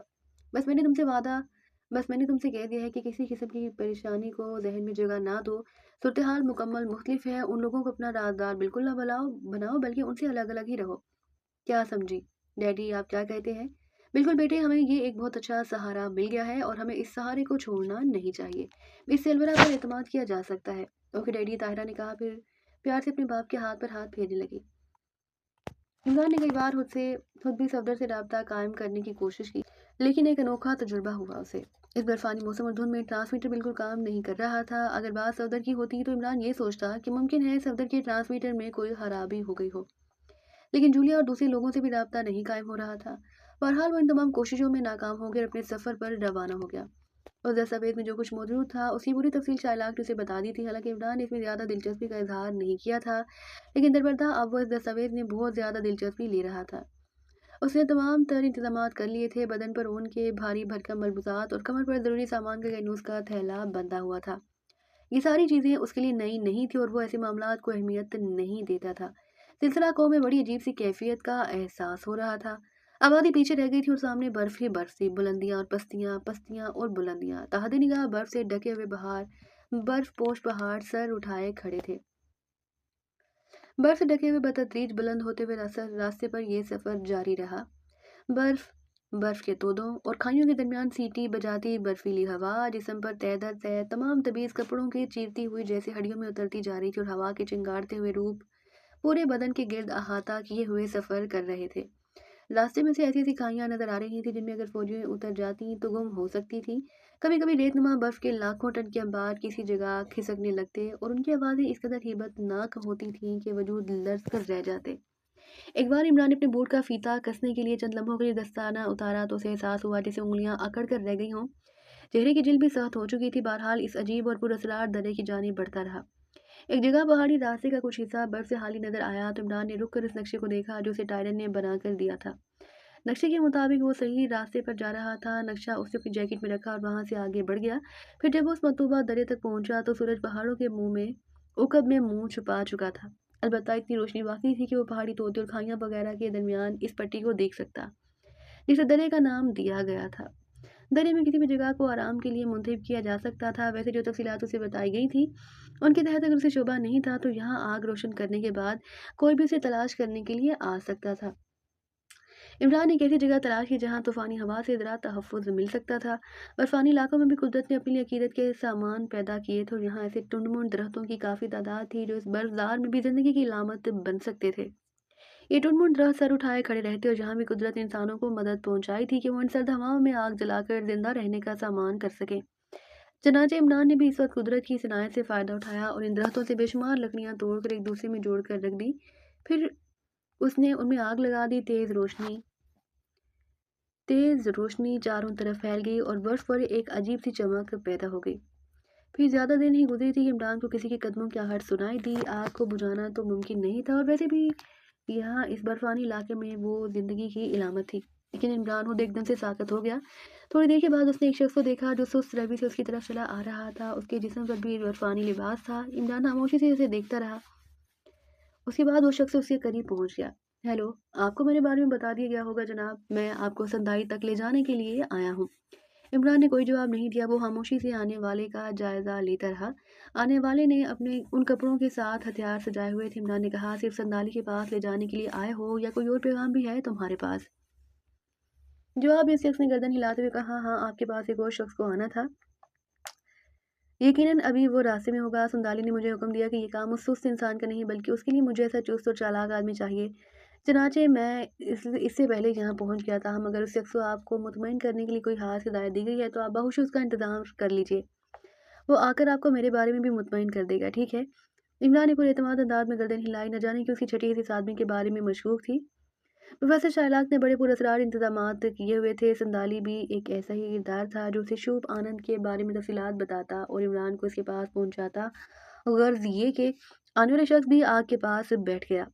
बस मैंने तुमसे वादा बस मैंने तुमसे कह दिया है कि किसी किस्म की परेशानी को जहन में जगह ना दो। सूरत हाल मुकम्मल मुख्तलिफ है। उन लोगों को अपना राजदार बिल्कुल ना बनाओ, बल्कि उनसे अलग अलग ही रहो। क्या समझी? डैडी, आप क्या कहते हैं? बिल्कुल बेटे, हमें ये एक बहुत अच्छा सहारा मिल गया है और हमें इस सहारे को छोड़ना नहीं चाहिए। इस सिलवरा पर एतमाद किया जा सकता है। ओके डैडी, ताहिरा ने कहा, फिर प्यार से अपने बाप के हाथ पर हाथ फेरने लगी। इमरान ने कई बार खुद भी सफदर से राब्ता कायम करने की कोशिश की, लेकिन एक अनोखा तजुर्बा हुआ उसे। इस बर्फानी मौसम और धुंध में ट्रांसमीटर बिल्कुल काम नहीं कर रहा था। अगर बात सफदर की होती तो इमरान ये सोचता कि मुमकिन है सफदर के ट्रांसमीटर में कोई खराबी हो गई हो, लेकिन जूलिया और दूसरे लोगों से भी राब्ता नहीं कायम हो रहा था। बहरहाल वो इन तमाम कोशिशों में नाकाम होकर अपने सफर पर रवाना हो गया। उस दस्तावेज में जो कुछ मौजूद था उसकी पूरी तफसील चालाक ने उसे बता दी थी। हालांकि इमरान ने इसमें ज़्यादा दिलचस्पी का इजहार नहीं किया था, लेकिन दरबदर अब वो इस दस्तावेज में बहुत ज़्यादा दिलचस्पी ले रहा था। उसने तमाम तर इंतजामात कर लिए थे। बदन पर ऊन के भारी भरकम मलबूसात और कमर पर ज़रूरी सामान का गैनूस का थैला बंधा हुआ था। ये सारी चीज़ें उसके लिए नई नहीं थी और वो ऐसे मामलात को अहमियत नहीं देता था। सिलसिला को में बड़ी अजीब सी कैफियत का एहसास हो रहा था। आबादी पीछे रह गई थी और सामने बर्फ ही बर्फ थी, बुलंदियां और पस्तियां, पस्तियां और बुलंदियां। तहद निगाह बर्फ से ढके हुए बर्फ पोश पहाड़ सर उठाए खड़े थे। बर्फ से ढके हुए बतदरीज बुलंद होते हुए रास्ते पर यह सफर जारी रहा। बर्फ बर्फ के तोदों और खाइयों के दरमियान सीटी बजाती बर्फीली हवा जिस्म पर तय दर तय तमाम तबीज कपड़ों की चीरती हुई जैसे हड्डियों में उतरती जा रही थी और हवा के चिंगारते हुए रूप पूरे बदन के गिर्द अहाता किए हुए सफर कर रहे थे। रास्ते में से ऐसी ऐसी खाइयां नजर आ रही थी जिनमें अगर फौजियां उतर जाती तो गुम हो सकती थी। कभी कभी रेतनुमा बर्फ के लाखों टन के अंबार किसी जगह खिसकने लगते और उनकी आवाजें इस कदर हिब्बतनाक होती थीं कि वजूद लर्ज कर रह जाते। एक बार इमरान ने अपने बूट का फीता कसने के लिए चंद लम्हों के लिए दस्ताना उतारा तो उसे एहसास हुआ जैसे उंगलियां अकड़ कर रह गई हों। चेहरे की जिल्द भी सख्त हो चुकी थी। बहरहाल इस अजीब और पुरअसरार दर्रे की जानिब बढ़ता रहा। एक जगह पहाड़ी रास्ते का कुछ हिस्सा बर्फ से हाली नजर आया तो इमरान ने रुक कर इस नक्शे को देखा जो उसे टायरन ने बना कर दिया था। नक्शे के मुताबिक वो सही रास्ते पर जा रहा था। नक्शा उसने अपनी जैकेट में रखा और वहां से आगे बढ़ गया। फिर जब वो उस मतूबा दर्रे तक पहुंचा तो सूरज पहाड़ों के मुंह में उकब में मुंह छुपा चुका था। अलबत्ता इतनी रोशनी बाकी थी कि वो पहाड़ी तोते और खाइयां वगैरह के दरमियान इस पट्टी को देख सकता जिसे दर्रे का नाम दिया गया था। दर्रे में किसी भी जगह को आराम के लिए मुंतखब किया जा सकता था। वैसे जो तफसीलात उसे बताई गई थी उनके तहत अगर उसे शोभा नहीं था तो यहाँ आग रोशन करने के बाद कोई भी उसे तलाश करने के लिए आ सकता था। इमरान ने एक ऐसी जगह तलाश की जहाँ तूफानी हवा से ज़रा तहफ़्फ़ुज़ मिल सकता था। बर्फानी इलाकों में भी कुदरत ने अपने लिए अकीदत के सामान पैदा किए थे और यहाँ ऐसे टुंड-मुंड दरख्तों की काफ़ी तादाद थी जो इस बर्फदार में भी ज़िंदगी की अलामत बन सकते थे। ये टुंड-मुंड दरख्त सर उठाए खड़े रहते और जहाँ भी कुदरत ने इंसानों को मदद पहुँचाई थी कि वो इन सर्द हवाओं में आग जलाकर ज़िंदा रहने का सामान कर सकें। चनाचे इमरान ने भी इस वक्त कुदरत की इस इनायत से फ़ायदा उठाया और इन दरख्तों से बेशुमार लकड़ियाँ तोड़कर एक दूसरे में जोड़ कर रख दी। फिर उसने उनमें आग लगा दी। तेज रोशनी चारों तरफ फैल गई और बर्फ पर एक अजीब सी चमक पैदा हो गई। फिर ज्यादा देर नहीं गुजरी थी कि इमरान को किसी के कदमों की आहट सुनाई दी। आग को बुझाना तो मुमकिन नहीं था और वैसे भी यहाँ इस बर्फानी इलाके में वो जिंदगी की इलामत थी। लेकिन इमरान खुद एकदम से साकत हो गया। थोड़ी देर के बाद उसने एक शख्स को देखा जो सुस्त रवि से उसकी तरफ चला आ रहा था। उसके जिस्म पर भी बर्फानी लिबास था। इमरान खामोशी से उसे देखता रहा। उसके बाद वो शख्स उसके करीब पहुंच गया। हेलो, आपको मेरे बारे में बता दिया गया होगा जनाब, मैं आपको संदाई तक ले जाने के लिए आया हूँ। इमरान ने कोई जवाब नहीं दिया। वो खामोशी से आने वाले का जायजा लेता रहा। आने वाले ने अपने उन कपड़ों के साथ हथियार सजाए हुए थे। इमरान ने कहा, सिर्फ संदाली के पास ले जाने के लिए आए हो या कोई और पैगाम भी है तुम्हारे पास? जवाब इस शख्स ने गर्दन हिलाते हुए कहा, हाँ, आपके पास एक और शख्स को आना था। यकीनन अभी वो रास्ते में होगा। संदाली ने मुझे हुक्म दिया कि ये काम उस सुस्त इंसान का नहीं बल्कि उसके लिए मुझे ऐसा चुस्त और चालाक आदमी चाहिए चनाचे मैं इससे पहले यहाँ पहुँच गया था। हम अगर उस शख्स को आपको मुतमईन करने के लिए कोई ख़ास हिदायत दी गई है तो आप बाखुश उसका इंतज़ाम कर लीजिए। वो आकर आपको मेरे बारे में भी मुतमईन कर देगा, ठीक है? इमरान ने पूरे एतमाद अंदाज में गर्दन हिलाई, न जाने कि उसकी छठी इस आदमी के बारे में मशकूक थी। प्रोफेसर शाहलाक ने बड़े पुरअसरार इंतजामात किए हुए थे। संदाली भी एक ऐसा ही किरदार था जो उसे शुभ आनंद के बारे में तफसीलात बताता और इमरान को इसके पास पहुंचाता। गर्ज ये कि आने वाला शख्स भी आग के पास बैठ गया।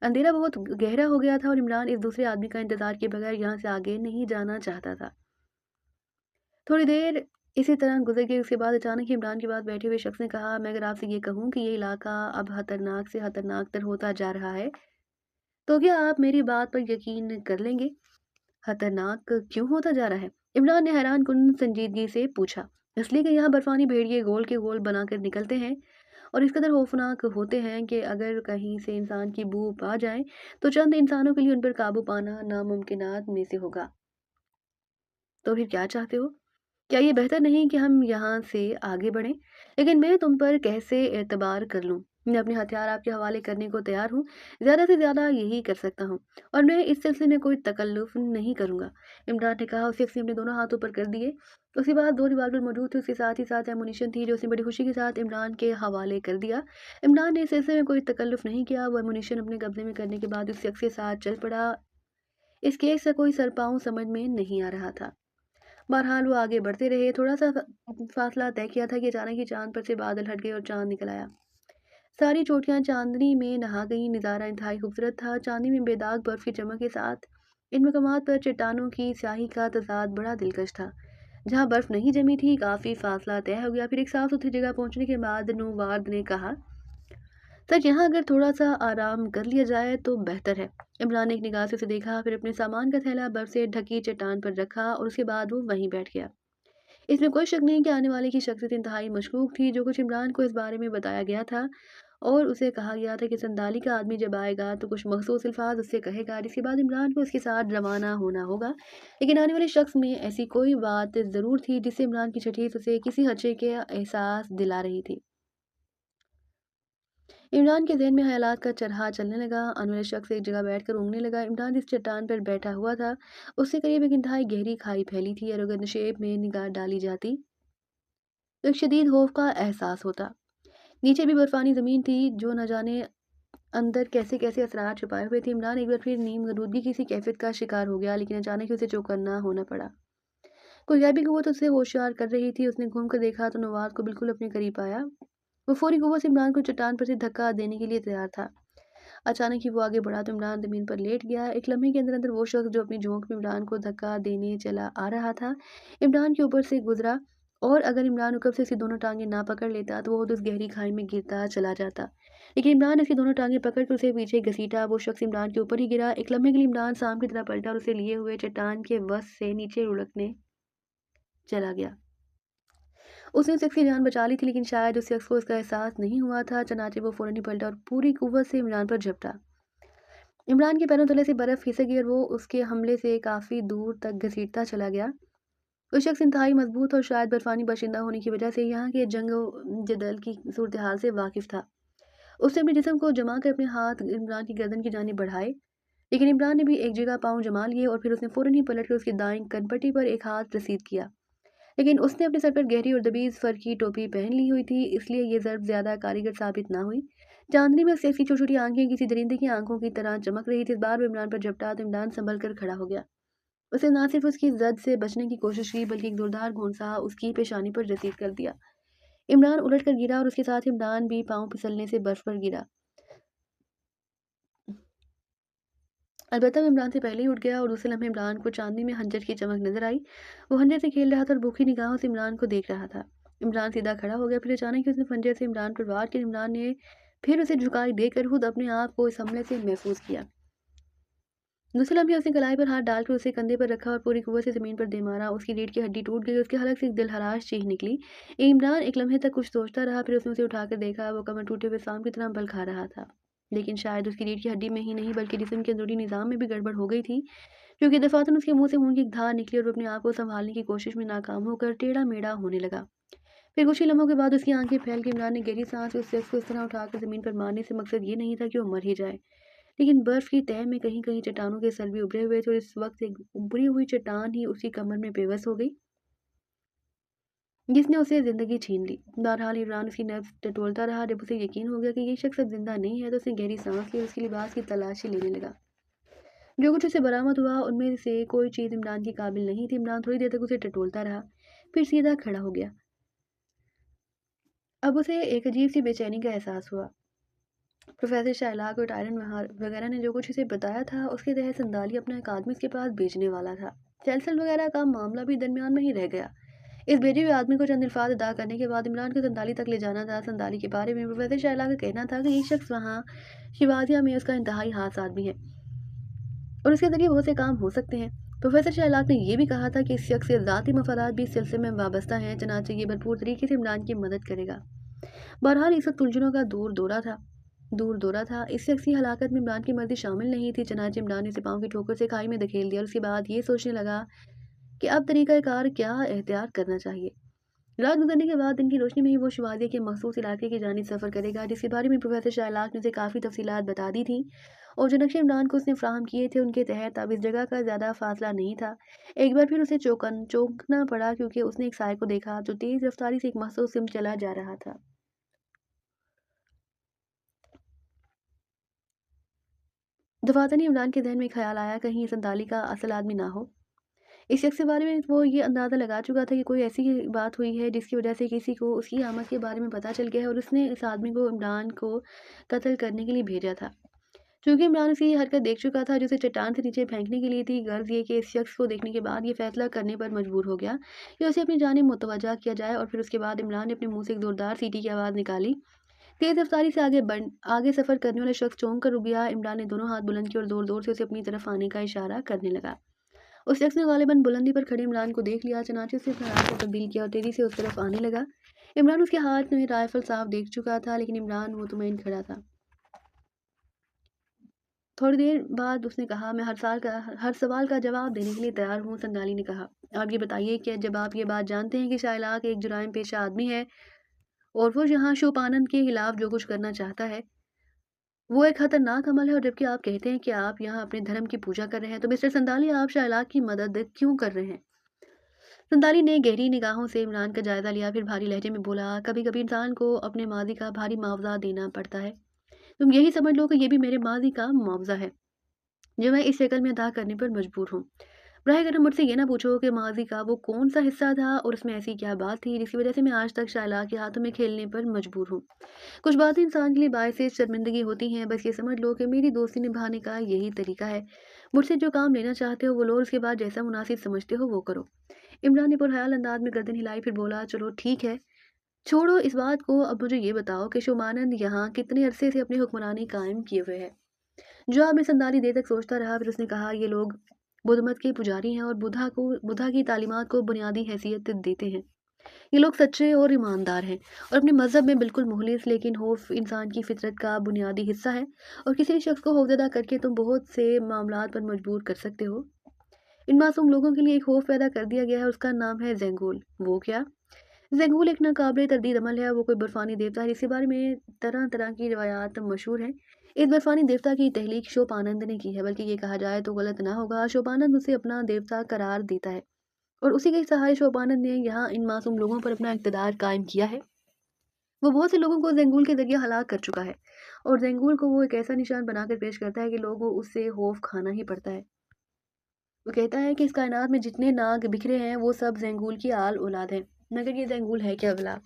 अंधेरा बहुत गहरा हो गया था और इमरान इस दूसरे आदमी का इंतजार किए बगैर यहाँ से आगे नहीं जाना चाहता था। थोड़ी देर इसी तरह गुजर गई। उसके बाद अचानक ही इमरान के पास बैठे हुए शख्स ने कहा, मैं अगर आपसे ये कहूँ कि ये इलाका अब खतरनाक से खतरनाक तर होता जा रहा है तो क्या आप मेरी बात पर यकीन कर लेंगे? खतरनाक क्यों होता जा रहा है? इमरान ने हैरान कुन संजीदगी से पूछा। इसलिए कि यहाँ बर्फानी भेड़िए गोल के गोल बनाकर निकलते हैं और इस कदर खौफनाक होते हैं कि अगर कहीं से इंसान की बू पा जाए तो चंद इंसानों के लिए उन पर काबू पाना नामुमकिनात में से होगा। तो फिर क्या चाहते हो? क्या ये बेहतर नहीं कि हम यहाँ से आगे बढ़ें? लेकिन मैं तुम पर कैसे एतबार कर लूँ? मैं अपने हथियार आपके हवाले करने को तैयार हूँ। ज़्यादा से ज़्यादा यही कर सकता हूँ और मैं इस सिलसिले में कोई तकल्लुफ़ नहीं करूँगा। इमरान ने कहा। उस शख्स ने अपने दोनों हाथ ऊपर कर दिए। उसके बाद 2 रिवाल्वर मौजूद थे। उसके साथ ही साथ एमुनिशन थी जो उसने बड़ी खुशी के साथ इमरान के हवाले कर दिया। इमरान ने इस सिलसिले में कोई तकल्लुफ़ नहीं किया। वो एमुनिशन अपने कब्ज़े में करने के बाद उस शख्स के साथ चल पड़ा। इस केस का कोई सर-पाँव समझ में नहीं आ रहा था। बहरहाल वो आगे बढ़ते रहे। थोड़ा-सा फासला तय किया था कि अचानक ही चाँद पर से बादल हट गए और चाँद निकल आया। सारी चोटियाँ चाँदनी में नहा गईं। नज़ारा इंतहाई खूबसूरत था। चाँदनी में बेदाग बर्फ़ की चमक के साथ इन मकामात पर चट्टानों की स्याही का तज़ाद बड़ा दिलकश था। जहाँ बर्फ़ नहीं जमी थी, काफ़ी फासला तय हो गया। फिर एक साफ़-सुथरी जगह पहुँचने के बाद नुवार्द ने कहा, सर यहाँ अगर थोड़ा-सा आराम कर लिया जाए तो बेहतर है। इमरान ने एक निगाह से उसे देखा, फिर अपने सामान का थैला बर्फ़ से ढकी चट्टान पर रखा और उसके बाद वो वहीं बैठ गया। इसमें कोई शक नहीं कि आने वाले की शख्सियत इंतहाई मशकूक थी। जो कुछ इमरान को इस बारे में बताया गया था और उसे कहा गया था कि संदाली का आदमी जब आएगा तो कुछ मखसूस अल्फाज उससे कहेगा, जिसके बाद इमरान को उसके साथ रवाना होना होगा। लेकिन आने वाले शख्स में ऐसी कोई बात ज़रूर थी जिससे इमरान की छठीस उसे किसी खदशे के एहसास दिला रही थी। इमरान के ज़हन में ख़यालात का चरहा चलने लगा। आने वाला शख्स एक जगह बैठकर ऊँघने लगा। इमरान जिस चट्टान पर बैठा हुआ था उससे करीब एक इंतहाई गहरी खाई फैली थी और अगर नशेब में निगाह डाली जाती तो एक शदीद खौफ का एहसास होता। नीचे भी बर्फानी ज़मीन थी जो न जाने अंदर कैसे-कैसे असरार छुपाए हुए थे। इमरान एक बार फिर नीम आलूदगी की सी कैफ़ियत का शिकार हो गया, लेकिन अचानक ही उसे चौकन्ना होना पड़ा। कोई गैबी क़ुव्वत उसे होशियार कर रही थी। उसने घूम कर देखा तो नवाज़ को बिल्कुल अपने करीब पाया। वो फ़ौरी क़ुव्वत से इमरान को चट्टान पर से धक्का देने के लिए तैयार था। अचानक ही वो आगे बढ़ा तो इमरान ज़मीन पर लेट गया। एक लम्हे के अंदर-अंदर वो शख्स जो अपनी झोंक में इमरान को धक्का देने चला आ रहा था, इमरान के ऊपर से गुज़रा और अगर इमरान ऊपर से उसकी दोनों टाँगें ना पकड़ लेता तो वो खुद उस गहरी खाई में गिरता चला जाता। लेकिन इमरान ने उसकी दोनों टाँगें पकड़ कर उसे पीछे घसीटा। वो शख्स इमरान के ऊपर ही गिरा। एक लम्हे के लिए इमरान सांप की तरह पलटा और उसे लिए हुए चट्टान के वस से नीचे लुढ़कने चला गया। उसने उस शख्स की जान बचा ली थी, लेकिन शायद उस शख्स को इसका एहसास नहीं हुआ था। चनाचे वो फ़ौरन ही पलटा और पूरी क़ुव्वत से इमरान पर झपटा। इमरान के पैरों तले से बर्फ़ खिसक गई और वो उसके हमले से काफ़ी दूर तक घसीटता चला गया। वो शख्स इंतहाई मज़बूत और शायद बर्फ़ानी बाशिंदा होने की वजह से यहाँ के जंग-ओ-जदल की सूरत हाल से वाकिफ़ था। उसने अपने जिस्म को जमा कर अपने हाथ इमरान की गर्दन की जानिब बढ़ाए, लेकिन इमरान ने भी एक जगह पाँव जमा लिए और फिर उसने फ़ौरन ही पलट कर उसकी दाईं कनपट्टी पर एक हाथ रसीद किया। लेकिन उसने अपने सर पर गहरी और दबीज़ फ़र की टोपी पहन ली हुई थी, इसलिए ये ज़र्ब ज़्यादा कारीगर साबित ना हुई। चाँदनी में उसकी छोटी-छोटी आँखें किसी दरिंदे की आँखों की तरह चमक रही थी। इस बार वो इमरान पर झपटा तो इमरान सँभल कर खड़ा हो गया। उसने ना सिर्फ़ उसकी ज़द से बचने की कोशिश की, बल्कि एक ज़ोरदार घूंसा उसकी पेशानी पर रसीद कर दिया। इमरान उलट कर गिरा और उसके साथ ही इमरान भी पाँव फिसलने से बर्फ़ पर गिरा। अलबत्ता वो इमरान से पहले ही उठ गया और दूसरे लम्हे इमरान को चाँदनी में खंजर की चमक नज़र आई। वो खंजर से खेल रहा था और भूखी निगाहों से इमरान को देख रहा था। इमरान सीधा खड़ा हो गया। फिर अचानक ही उसने खंजर से इमरान पर वार किया। इमरान ने फिर उसे झुकाई देकर खुद अपने आप को इस हमले से महफूज किया। दूसरे लम्हे उसने कलाई पर हाथ डालकर उसे कंधे पर रखा और पूरी कुव्वत से ज़मीन पर दे मारा। उसकी रीढ़ की हड्डी टूट गई। उसके हलक से एक दिलहराश चीख निकली। इमरान एक लम्हे तक कुछ सोचता रहा, फिर उसने उसे उठाकर देखा। वो कमर टूटे हुए सांप की तरह बल खा रहा था, लेकिन शायद उसकी रीढ़ की हड्डी में ही नहीं बल्कि जिस्म के अंदरूनी निज़ाम में भी गड़बड़ हो गई थी, क्योंकि दफ़ातन उसके मुँह से खून की एक धार निकली और वो अपने आप को सँभालने की कोशिश में नाकाम होकर टेढ़ा-मेढ़ा होने लगा। फिर कुछ ही लम्हों के बाद उसकी आँखें फैल गईं। इमरान ने गहरी सांस ली। उस शख्स को इस तरह उठाकर ज़मीन पर मारने से मकसद ये नहीं था कि वो मर ही जाए, लेकिन बर्फ़ की तह में कहीं कहीं चट्टानों के सर भी उभरे हुए थे और इस वक्त एक उभरी हुई चट्टान ही उसकी कमर में बेबस हो गई, जिसने उसे ज़िंदगी छीन ली। बहरहाल इमरान उसकी नब्ज़ टटोलता रहा। जब उसे यकीन हो गया कि ये शख्स अब जिंदा नहीं है तो उसने गहरी सांस ली और उसके लिबास की तलाशी लेने लगा। जो कुछ उसे बरामद हुआ उनमें से कोई चीज़ इमरान की काबिल नहीं थी। इमरान थोड़ी देर तक उसे टटोलता रहा, फिर सीधा खड़ा हो गया। अब उसे एक अजीब सी बेचैनी का एहसास हुआ। प्रोफेसर शाइलाक और टायरन वगैरह ने जो कुछ उसे बताया था उसके तहत संदाली अपना एक आदमी इसके पास भेजने वाला था। सेल्सल वगैरह का मामला भी दरमियान में ही रह गया। इस भेजे हुए आदमी को चंद अल्फाज अदा करने के बाद इमरान को संदाली तक ले जाना था। संदाली के बारे में प्रोफेसर शाइलाक का कहना था कि ये शख्स वहाँ शिवाजिया में उसका इंतहाई हाथ आदमी है और उसके जरिए बहुत से काम हो सकते हैं। प्रोफेसर शाइलाक ने यह भी कहा था कि इस शख्स के ज़ाती मफादात भी इस सिलसिले में वाबस्ता हैं, चनाचे ये भरपूर तरीके से इमरान की मदद करेगा। बहरहाल इस वक्त उलझनों का दूर दौरा था। इस शख्स की हलाकत में इमरान की मर्जी शामिल नहीं थी। चनाचे इमरान ने सिपाहों की ठोकर से खाई में धकेल दिया और उसके बाद ये सोचने लगा कि अब तरीक़ाकार क्या एहतियात करना चाहिए। रात गुजरने के बाद दिन की रोशनी में ही वो शिवाजिया के मखसूस इलाके की जानिब सफ़र करेगा, जिसके बारे में प्रोफेसर शाइलाक ने उसे काफ़ी तफसीलात बता दी थी और जो नक्शे इमरान को उसने फ्राहम किए थे उनके तहत अब इस जगह का ज़्यादा फासला नहीं था। एक बार फिर उसे चौंकना पड़ा क्योंकि उसने एक साय को देखा जो तेज़ रफ्तारी से एक मखसूस सिमत चला जा रहा था। दफातनी इमरान के जहन में ख्याल आया कहीं ये संताली का असल आदमी ना हो। इस शख्स के बारे में वो ये अंदाज़ा लगा चुका था कि कोई ऐसी बात हुई है जिसकी वजह से किसी को उसकी आमद के बारे में पता चल गया है और उसने इस आदमी को इमरान को कत्ल करने के लिए भेजा था। चूँकि इमरान उसकी ये हरकत देख चुका था जो उसे चट्टान से नीचे फेंकने के लिए थी, गर्ज़ ये कि इस शख्स को देखने के बाद ये फैसला करने पर मजबूर हो गया कि उसे अपनी जानिब मुतवज्जा किया जाए और फिर उसके बाद इमरान ने अपने मुँह से एक ज़ोरदार सीटी की आवाज़ निकाली। तेज़ रफ्तारी से आगे सफ़र करने वाला शख्स चौंक कर रुक गया। इमरान ने दोनों हाथ बुलंद किए और ज़ोर-ज़ोर से उसे अपनी तरफ आने का इशारा करने लगा। उस शख्स ने गालिबन बुलंदी पर खड़े इमरान को देख लिया। चनाचे उसने अपना रास्ता तब्दील किया और तेज़ी से उस तरफ आने लगा। इमरान उसके हाथ में राइफल साफ देख चुका था, लेकिन इमरान मुतमईन खड़ा था। थोड़ी देर बाद उसने कहा, मैं हर सवाल का जवाब देने के लिए तैयार हूँ। संदाली ने कहा, आप ये बताइए कि जब आप ये बात जानते हैं कि शाइलाक एक जुराइम पेशा आदमी है और वो यहाँ शोप आनंद के खिलाफ जो कुछ करना चाहता है वो एक खतरनाक अमल है, और जबकि आप कहते हैं कि आप यहाँ अपने धर्म की पूजा कर रहे हैं, तो मिस्टर संदाली आप शाइलाक की मदद क्यों कर रहे हैं? संताली ने गहरी निगाहों से इमरान का जायजा लिया, फिर भारी लहजे में बोला, कभी कभी इंसान को अपने माजी का भारी मुआवजा देना पड़ता है। तुम यही समझ लो कि ये भी मेरे माजी का मुआवजा है जो मैं इस शक्ल में अदा करने पर मजबूर हूँ। बराए करम मुझसे ये ना पूछो कि माजी का वो कौन सा हिस्सा था और उसमें ऐसी क्या बात थी जिसकी वजह से मैं आज तक शाइलाक के हाथों में खेलने पर मजबूर हूँ। कुछ बातें इंसान के लिए बायस शर्मिंदगी होती हैं, बस ये समझ लो कि मेरी दोस्ती निभाने का यही तरीका है। मुझसे जो काम लेना चाहते हो वो लो, उसके बाद जैसा मुनासिब समझते हो वो करो। इमरान ने पुरख्याल अंदाज में गर्दन हिलाई, फिर बोला, चलो ठीक है, छोड़ो इस बात को, अब मुझे ये बताओ कि शोमानंद यहाँ कितने अरसे से अपनी हुक्मरानी कायम किए हुए है? जवाब में संदाली देर तक सोचता रहा, फिर उसने कहा, ये लोग बुद्ध मत के पुजारी हैं और बुद्धा की तालीमात को बुनियादी हैसियत देते हैं। ये लोग सच्चे और ईमानदार हैं और अपने मजहब में बिल्कुल मुखलिस, लेकिन खौफ इंसान की फितरत का बुनियादी हिस्सा है और किसी शख्स को खौफजदा करके तुम बहुत से मामलात पर मजबूर कर सकते हो। इन मासूम लोगों के लिए एक खौफ पैदा कर दिया गया है, उसका नाम है ज़ेंगुल। वो क्या? ज़ेंगुल एक नाकाबिले तरदीद अमल है। वो कोई बर्फानी देवता है जिसके बारे में तरह तरह की रवायात मशहूर हैं। इस बर्फानी देवता की तहलीक शोपानंद ने की है, बल्कि ये कहा जाए तो गलत ना होगा, शोपानंद उसे अपना देवता करार देता है और उसी के सहारे शोपानंद ने यहाँ इन मासूम लोगों पर अपना इक़्तिदार कायम किया है। वो बहुत से लोगों को ज़ेंगुल के ज़रिए हलाक कर चुका है और ज़ेंगुल को वो एक ऐसा निशान बनाकर पेश करता है कि लोगों को उससे खौफ खाना ही पड़ता है। वो कहता है कि इस कायनात में जितने नाग बिखरे हैं वो सब ज़ेंगुल की आल औलाद हैं, मगर ये ज़ेंगुल है क्या भला?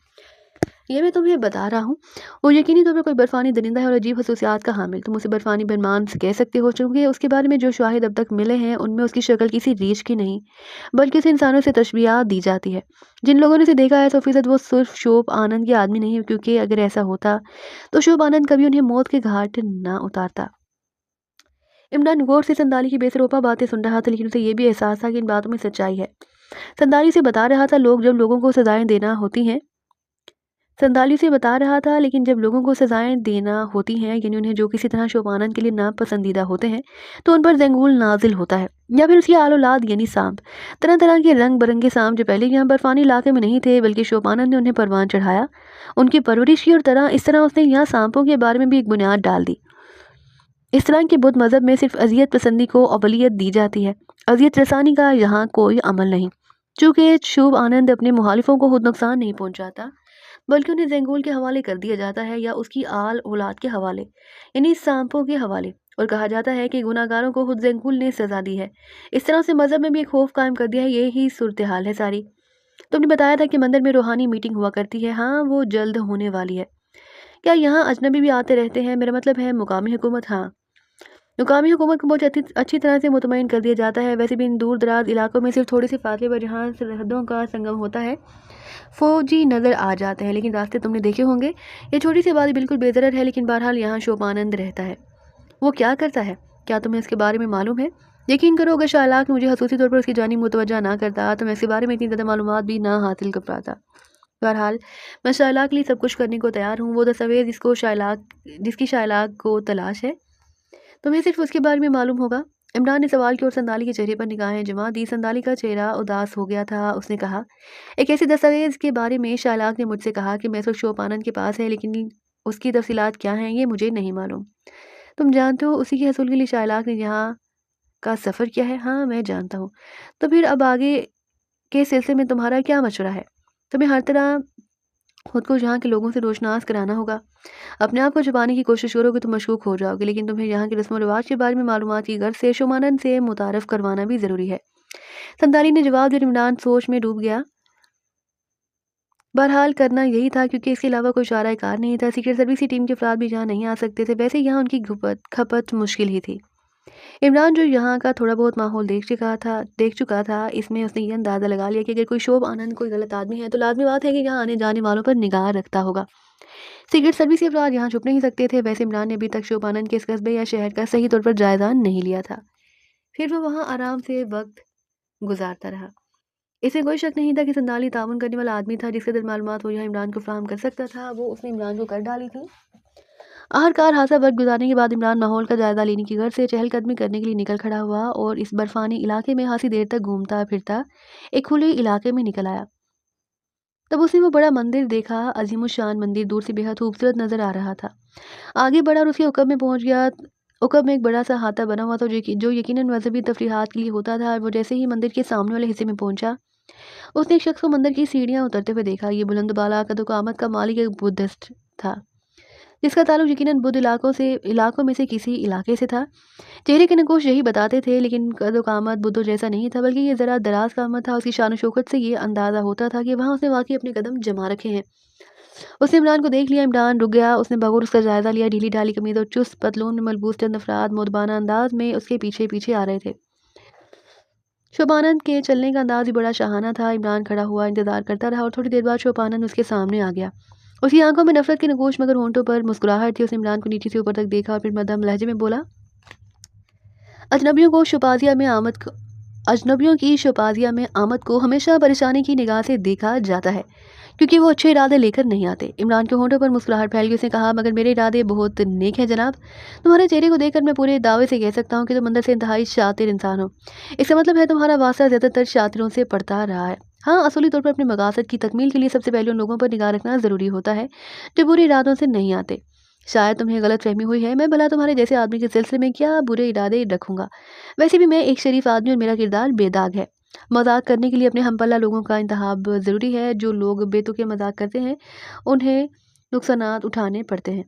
ये मैं तुम्हें बता रहा हूँ, वो यकीनी तौर पर कोई बर्फानी दरिंदा है और अजीब खसूसियात का हामिल। तुम उसे बर्फानी बेईमान कह सकते हो, चूँकि उसके बारे में जो शाहिद अब तक मिले हैं उनमें उसकी शक्ल किसी रीछ की नहीं, बल्कि उसे इंसानों से तशबीहात दी जाती है। जिन लोगों ने उसे देखा है 100% वो सिर्फ शोप आनंद के आदमी नहीं है, क्योंकि अगर ऐसा होता तो शोप आनंद कभी उन्हें मौत के घाट ना उतारता। इमरान गौर से संदाली की बेसरोपा बातें सुन रहा था, लेकिन उसे ये भी एहसास था कि इन बातों में सच्चाई है। संदाली से बता रहा था लोग जब लोगों को सजाएं देना होती हैं संदाली से बता रहा था लेकिन जब लोगों को सजाएं देना होती हैं, यानी उन्हें जो किसी तरह शोपानंद के लिए नापसंदीदा होते हैं, तो उन पर ज़ेंगुल नाजिल होता है या फिर उसकी आल औलाद यानी सांप। तरह तरह के रंग बिरंगे सांप जो पहले यहाँ बर्फानी इलाके में नहीं थे, बल्कि शोपानंद ने उन्हें परवान चढ़ाया, उनकी परवरिश की और इस तरह उसने यहाँ सांपों के बारे में भी एक बुनियाद डाल दी। इस तरह के बुद्ध मज़हब में सिर्फ अजियत पसंदी को अवलियत दी जाती है, अजियत रसानी का यहाँ कोई अमल नहीं। चूँकि शुभ आनंद अपने मुखालिफों को खुद नुकसान नहीं पहुँचाता, बल्कि उन्हें ज़ंगूल के हवाले कर दिया जाता है या उसकी आल औलाद के हवाले, यानी सांपों के हवाले, और कहा जाता है कि गुनाहगारों को खुद ज़ंगूल ने सज़ा दी है। इस तरह से मज़हब में भी एक खौफ कायम कर दिया है। यही सूरत हाल है सारी। तुमने बताया था कि मंदिर में रूहानी मीटिंग हुआ करती है। हाँ, वो जल्द होने वाली है। क्या यहाँ अजनबी भी आते रहते हैं? मेरा मतलब है मुकामी हुकूमत। हाँ, मुकामी हुकूमत को बहुत अच्छी तरह से मुतमईन कर दिया जाता है। वैसे भी इन दूर दराज इलाकों में सिर्फ थोड़ी सी फासले पर जहाँ सरहदों का संगम होता है, फौजी नज़र आ जाते हैं, लेकिन रास्ते तुमने देखे होंगे। ये छोटी सी आबादी बिल्कुल बेदरद है, लेकिन बहरहाल यहाँ शोभानंद रहता है। वो क्या करता है? क्या तुम्हें इसके बारे में मालूम है? यकीन करो, अगर शालाक ने मुझे खसूसी तौर पर उसकी जानिब मुतवज्जा ना करता तो मैं इसके बारे में इतनी ज़्यादा मालूमात भी ना हासिल कर पाता। बहरहाल मैं शालाक के लिए सब कुछ करने को तैयार हूँ। वो दस्तावेज़ जिसकी शालाक को तलाश है, तुम्हें सिर्फ उसके बारे में मालूम होगा। इमरान ने सवाल की और संदाली के चेहरे पर निगाहें जमा दी। संदाली का चेहरा उदास हो गया था। उसने कहा, एक ऐसे दस्तावेज़ के बारे में शालाक ने मुझसे कहा कि मैं शोप आनंद के पास है, लेकिन उसकी तफसीलात क्या हैं ये मुझे नहीं मालूम। तुम जानते हो उसी के हसूल के लिए शालाक ने यहाँ का सफ़र किया है? हाँ, मैं जानता हूँ। तो फिर अब आगे के सिलसिले में तुम्हारा क्या मशवरा है? तुम्हें हर तरह खुद को यहाँ के लोगों से रोशनास कराना होगा। अपने आप को छुपाने की कोशिश करोगे तो मशकूक हो जाओगे, लेकिन तुम्हें यहाँ के रस्म व रिवाज के बारे में मालूमात की गर्ज से शोमानंद से मुतारफ़ करवाना भी ज़रूरी है। संताली ने जवाब दिया। इमरान सोच में डूब गया। बहरहाल करना यही था, क्योंकि इसके अलावा कोई चारा कार नहीं था। सीक्रेट सर्विस की टीम के अफराद भी यहाँ नहीं आ सकते थे। वैसे यहाँ उनकी खपत मुश्किल ही थी। इमरान जो यहाँ का थोड़ा बहुत माहौल देख चुका था, इसमें उसने ये अंदाज़ा लगा लिया कि अगर कोई शोभ आनंद कोई गलत आदमी है तो लाजमी बात है कि यहाँ आने जाने वालों पर निगाह रखता होगा। सीक्रेट सर्विस के अफराद यहाँ छुप नहीं सकते थे। वैसे इमरान ने अभी तक शोभ आनंद के इस कस्बे या शहर का सही तौर पर जायजा नहीं लिया था। फिर वो वहाँ आराम से वक्त गुजारता रहा। इसमें कोई शक नहीं था कि संदाली ताउन करने वाला आदमी था। जिसके दर मालूमात वो यहाँ इमरान को फराहम कर सकता था, वो उसने इमरान को कर डाली थी। आखिरकार हादसा वक्त गुजारने के बाद इमरान माहौल का जायजा लेने की गर्ज से चहलकदमी करने के लिए निकल खड़ा हुआ और इस बर्फानी इलाके में खासी देर तक घूमता फिरता एक खुले इलाके में निकल आया। तब उसने वो बड़ा मंदिर देखा। अजीमुशान मंदिर दूर से बेहद खूबसूरत नजर आ रहा था। आगे बढ़ा और उसके उकब में पहुंच गया। उकब में एक बड़ा सा हाथा बना हुआ था जो यकीनन मजहबी तफरीहात के लिए होता था। वो जैसे ही मंदिर के सामने वाले हिस्से में पहुंचा, उसने एक शख्स को मंदिर की सीढ़ियां उतरते हुए देखा। ये बुलंद बाला कद-ओ-कामत का मालिक एक बुद्धिस्ट था, जिसका ताल्लुक यकीनन बुद्ध इलाकों में से किसी इलाके से था। चेहरे के नकोश यही बताते थे, लेकिन कद-ओ-कामत बुद्धों जैसा नहीं था, बल्कि ये ज़रा दराज कामत था। उसकी शान शौकत से ये अंदाज़ा होता था कि वहाँ उसने वाकई अपने कदम जमा रखे हैं। उसने इमरान को देख लिया। इमरान रुक गया। उसने बगौर उसका जायजा लिया। ढीली ढाली कमीज और चुस्त पतलून में मलबूस चंद अफराद मोदबाना अंदाज में उसके पीछे पीछे आ रहे थे। शोभानंद के चलने का अंदाज भी बड़ा शाहाना था। इमरान खड़ा हुआ, इंतजार करता रहा और थोड़ी देर बाद शोभानंद उसके सामने आ गया। उसकी आंखों में नफरत के नगोश मगर होंठों पर मुस्कुराहट थी। उसने इमरान को नीचे से ऊपर तक देखा और फिर मध्यम लहजे में बोला, अजनबियों की शोपाजिया में आमद को हमेशा परेशानी की निगाह से देखा जाता है, क्योंकि वो अच्छे इरादे लेकर नहीं आते। इमरान के होंठों पर मुस्कुराहट फैल गई। उसने कहा, मगर मेरे इरादे बहुत नेक हैं जनाब। तुम्हारे चेहरे को देखकर मैं पूरे दावे से कह सकता हूँ कि तुम अंदर से इंतहाई शातिर इंसान हो। इसका मतलब है तुम्हारा वास्ता ज़्यादातर शातिरों से पड़ता रहा है। हाँ, असूली तौर पर अपने मकासद की तकमील के लिए सबसे पहले उन लोगों पर निगाह रखना ज़रूरी होता है जो बुरे इरादों से नहीं आते। शायद तुम्हें गलत फहमी हुई है। मैं भला तुम्हारे जैसे आदमी के सिलसिले में क्या बुरे इरादे रखूंगा। वैसे भी मैं एक शरीफ आदमी और मेरा किरदार बेदाग है। मजाक करने के लिए अपने हमपल्ला लोगों का इंतखाब ज़रूरी है। जो लोग बेतुके मजाक करते हैं उन्हें नुकसानात उठाने पड़ते हैं।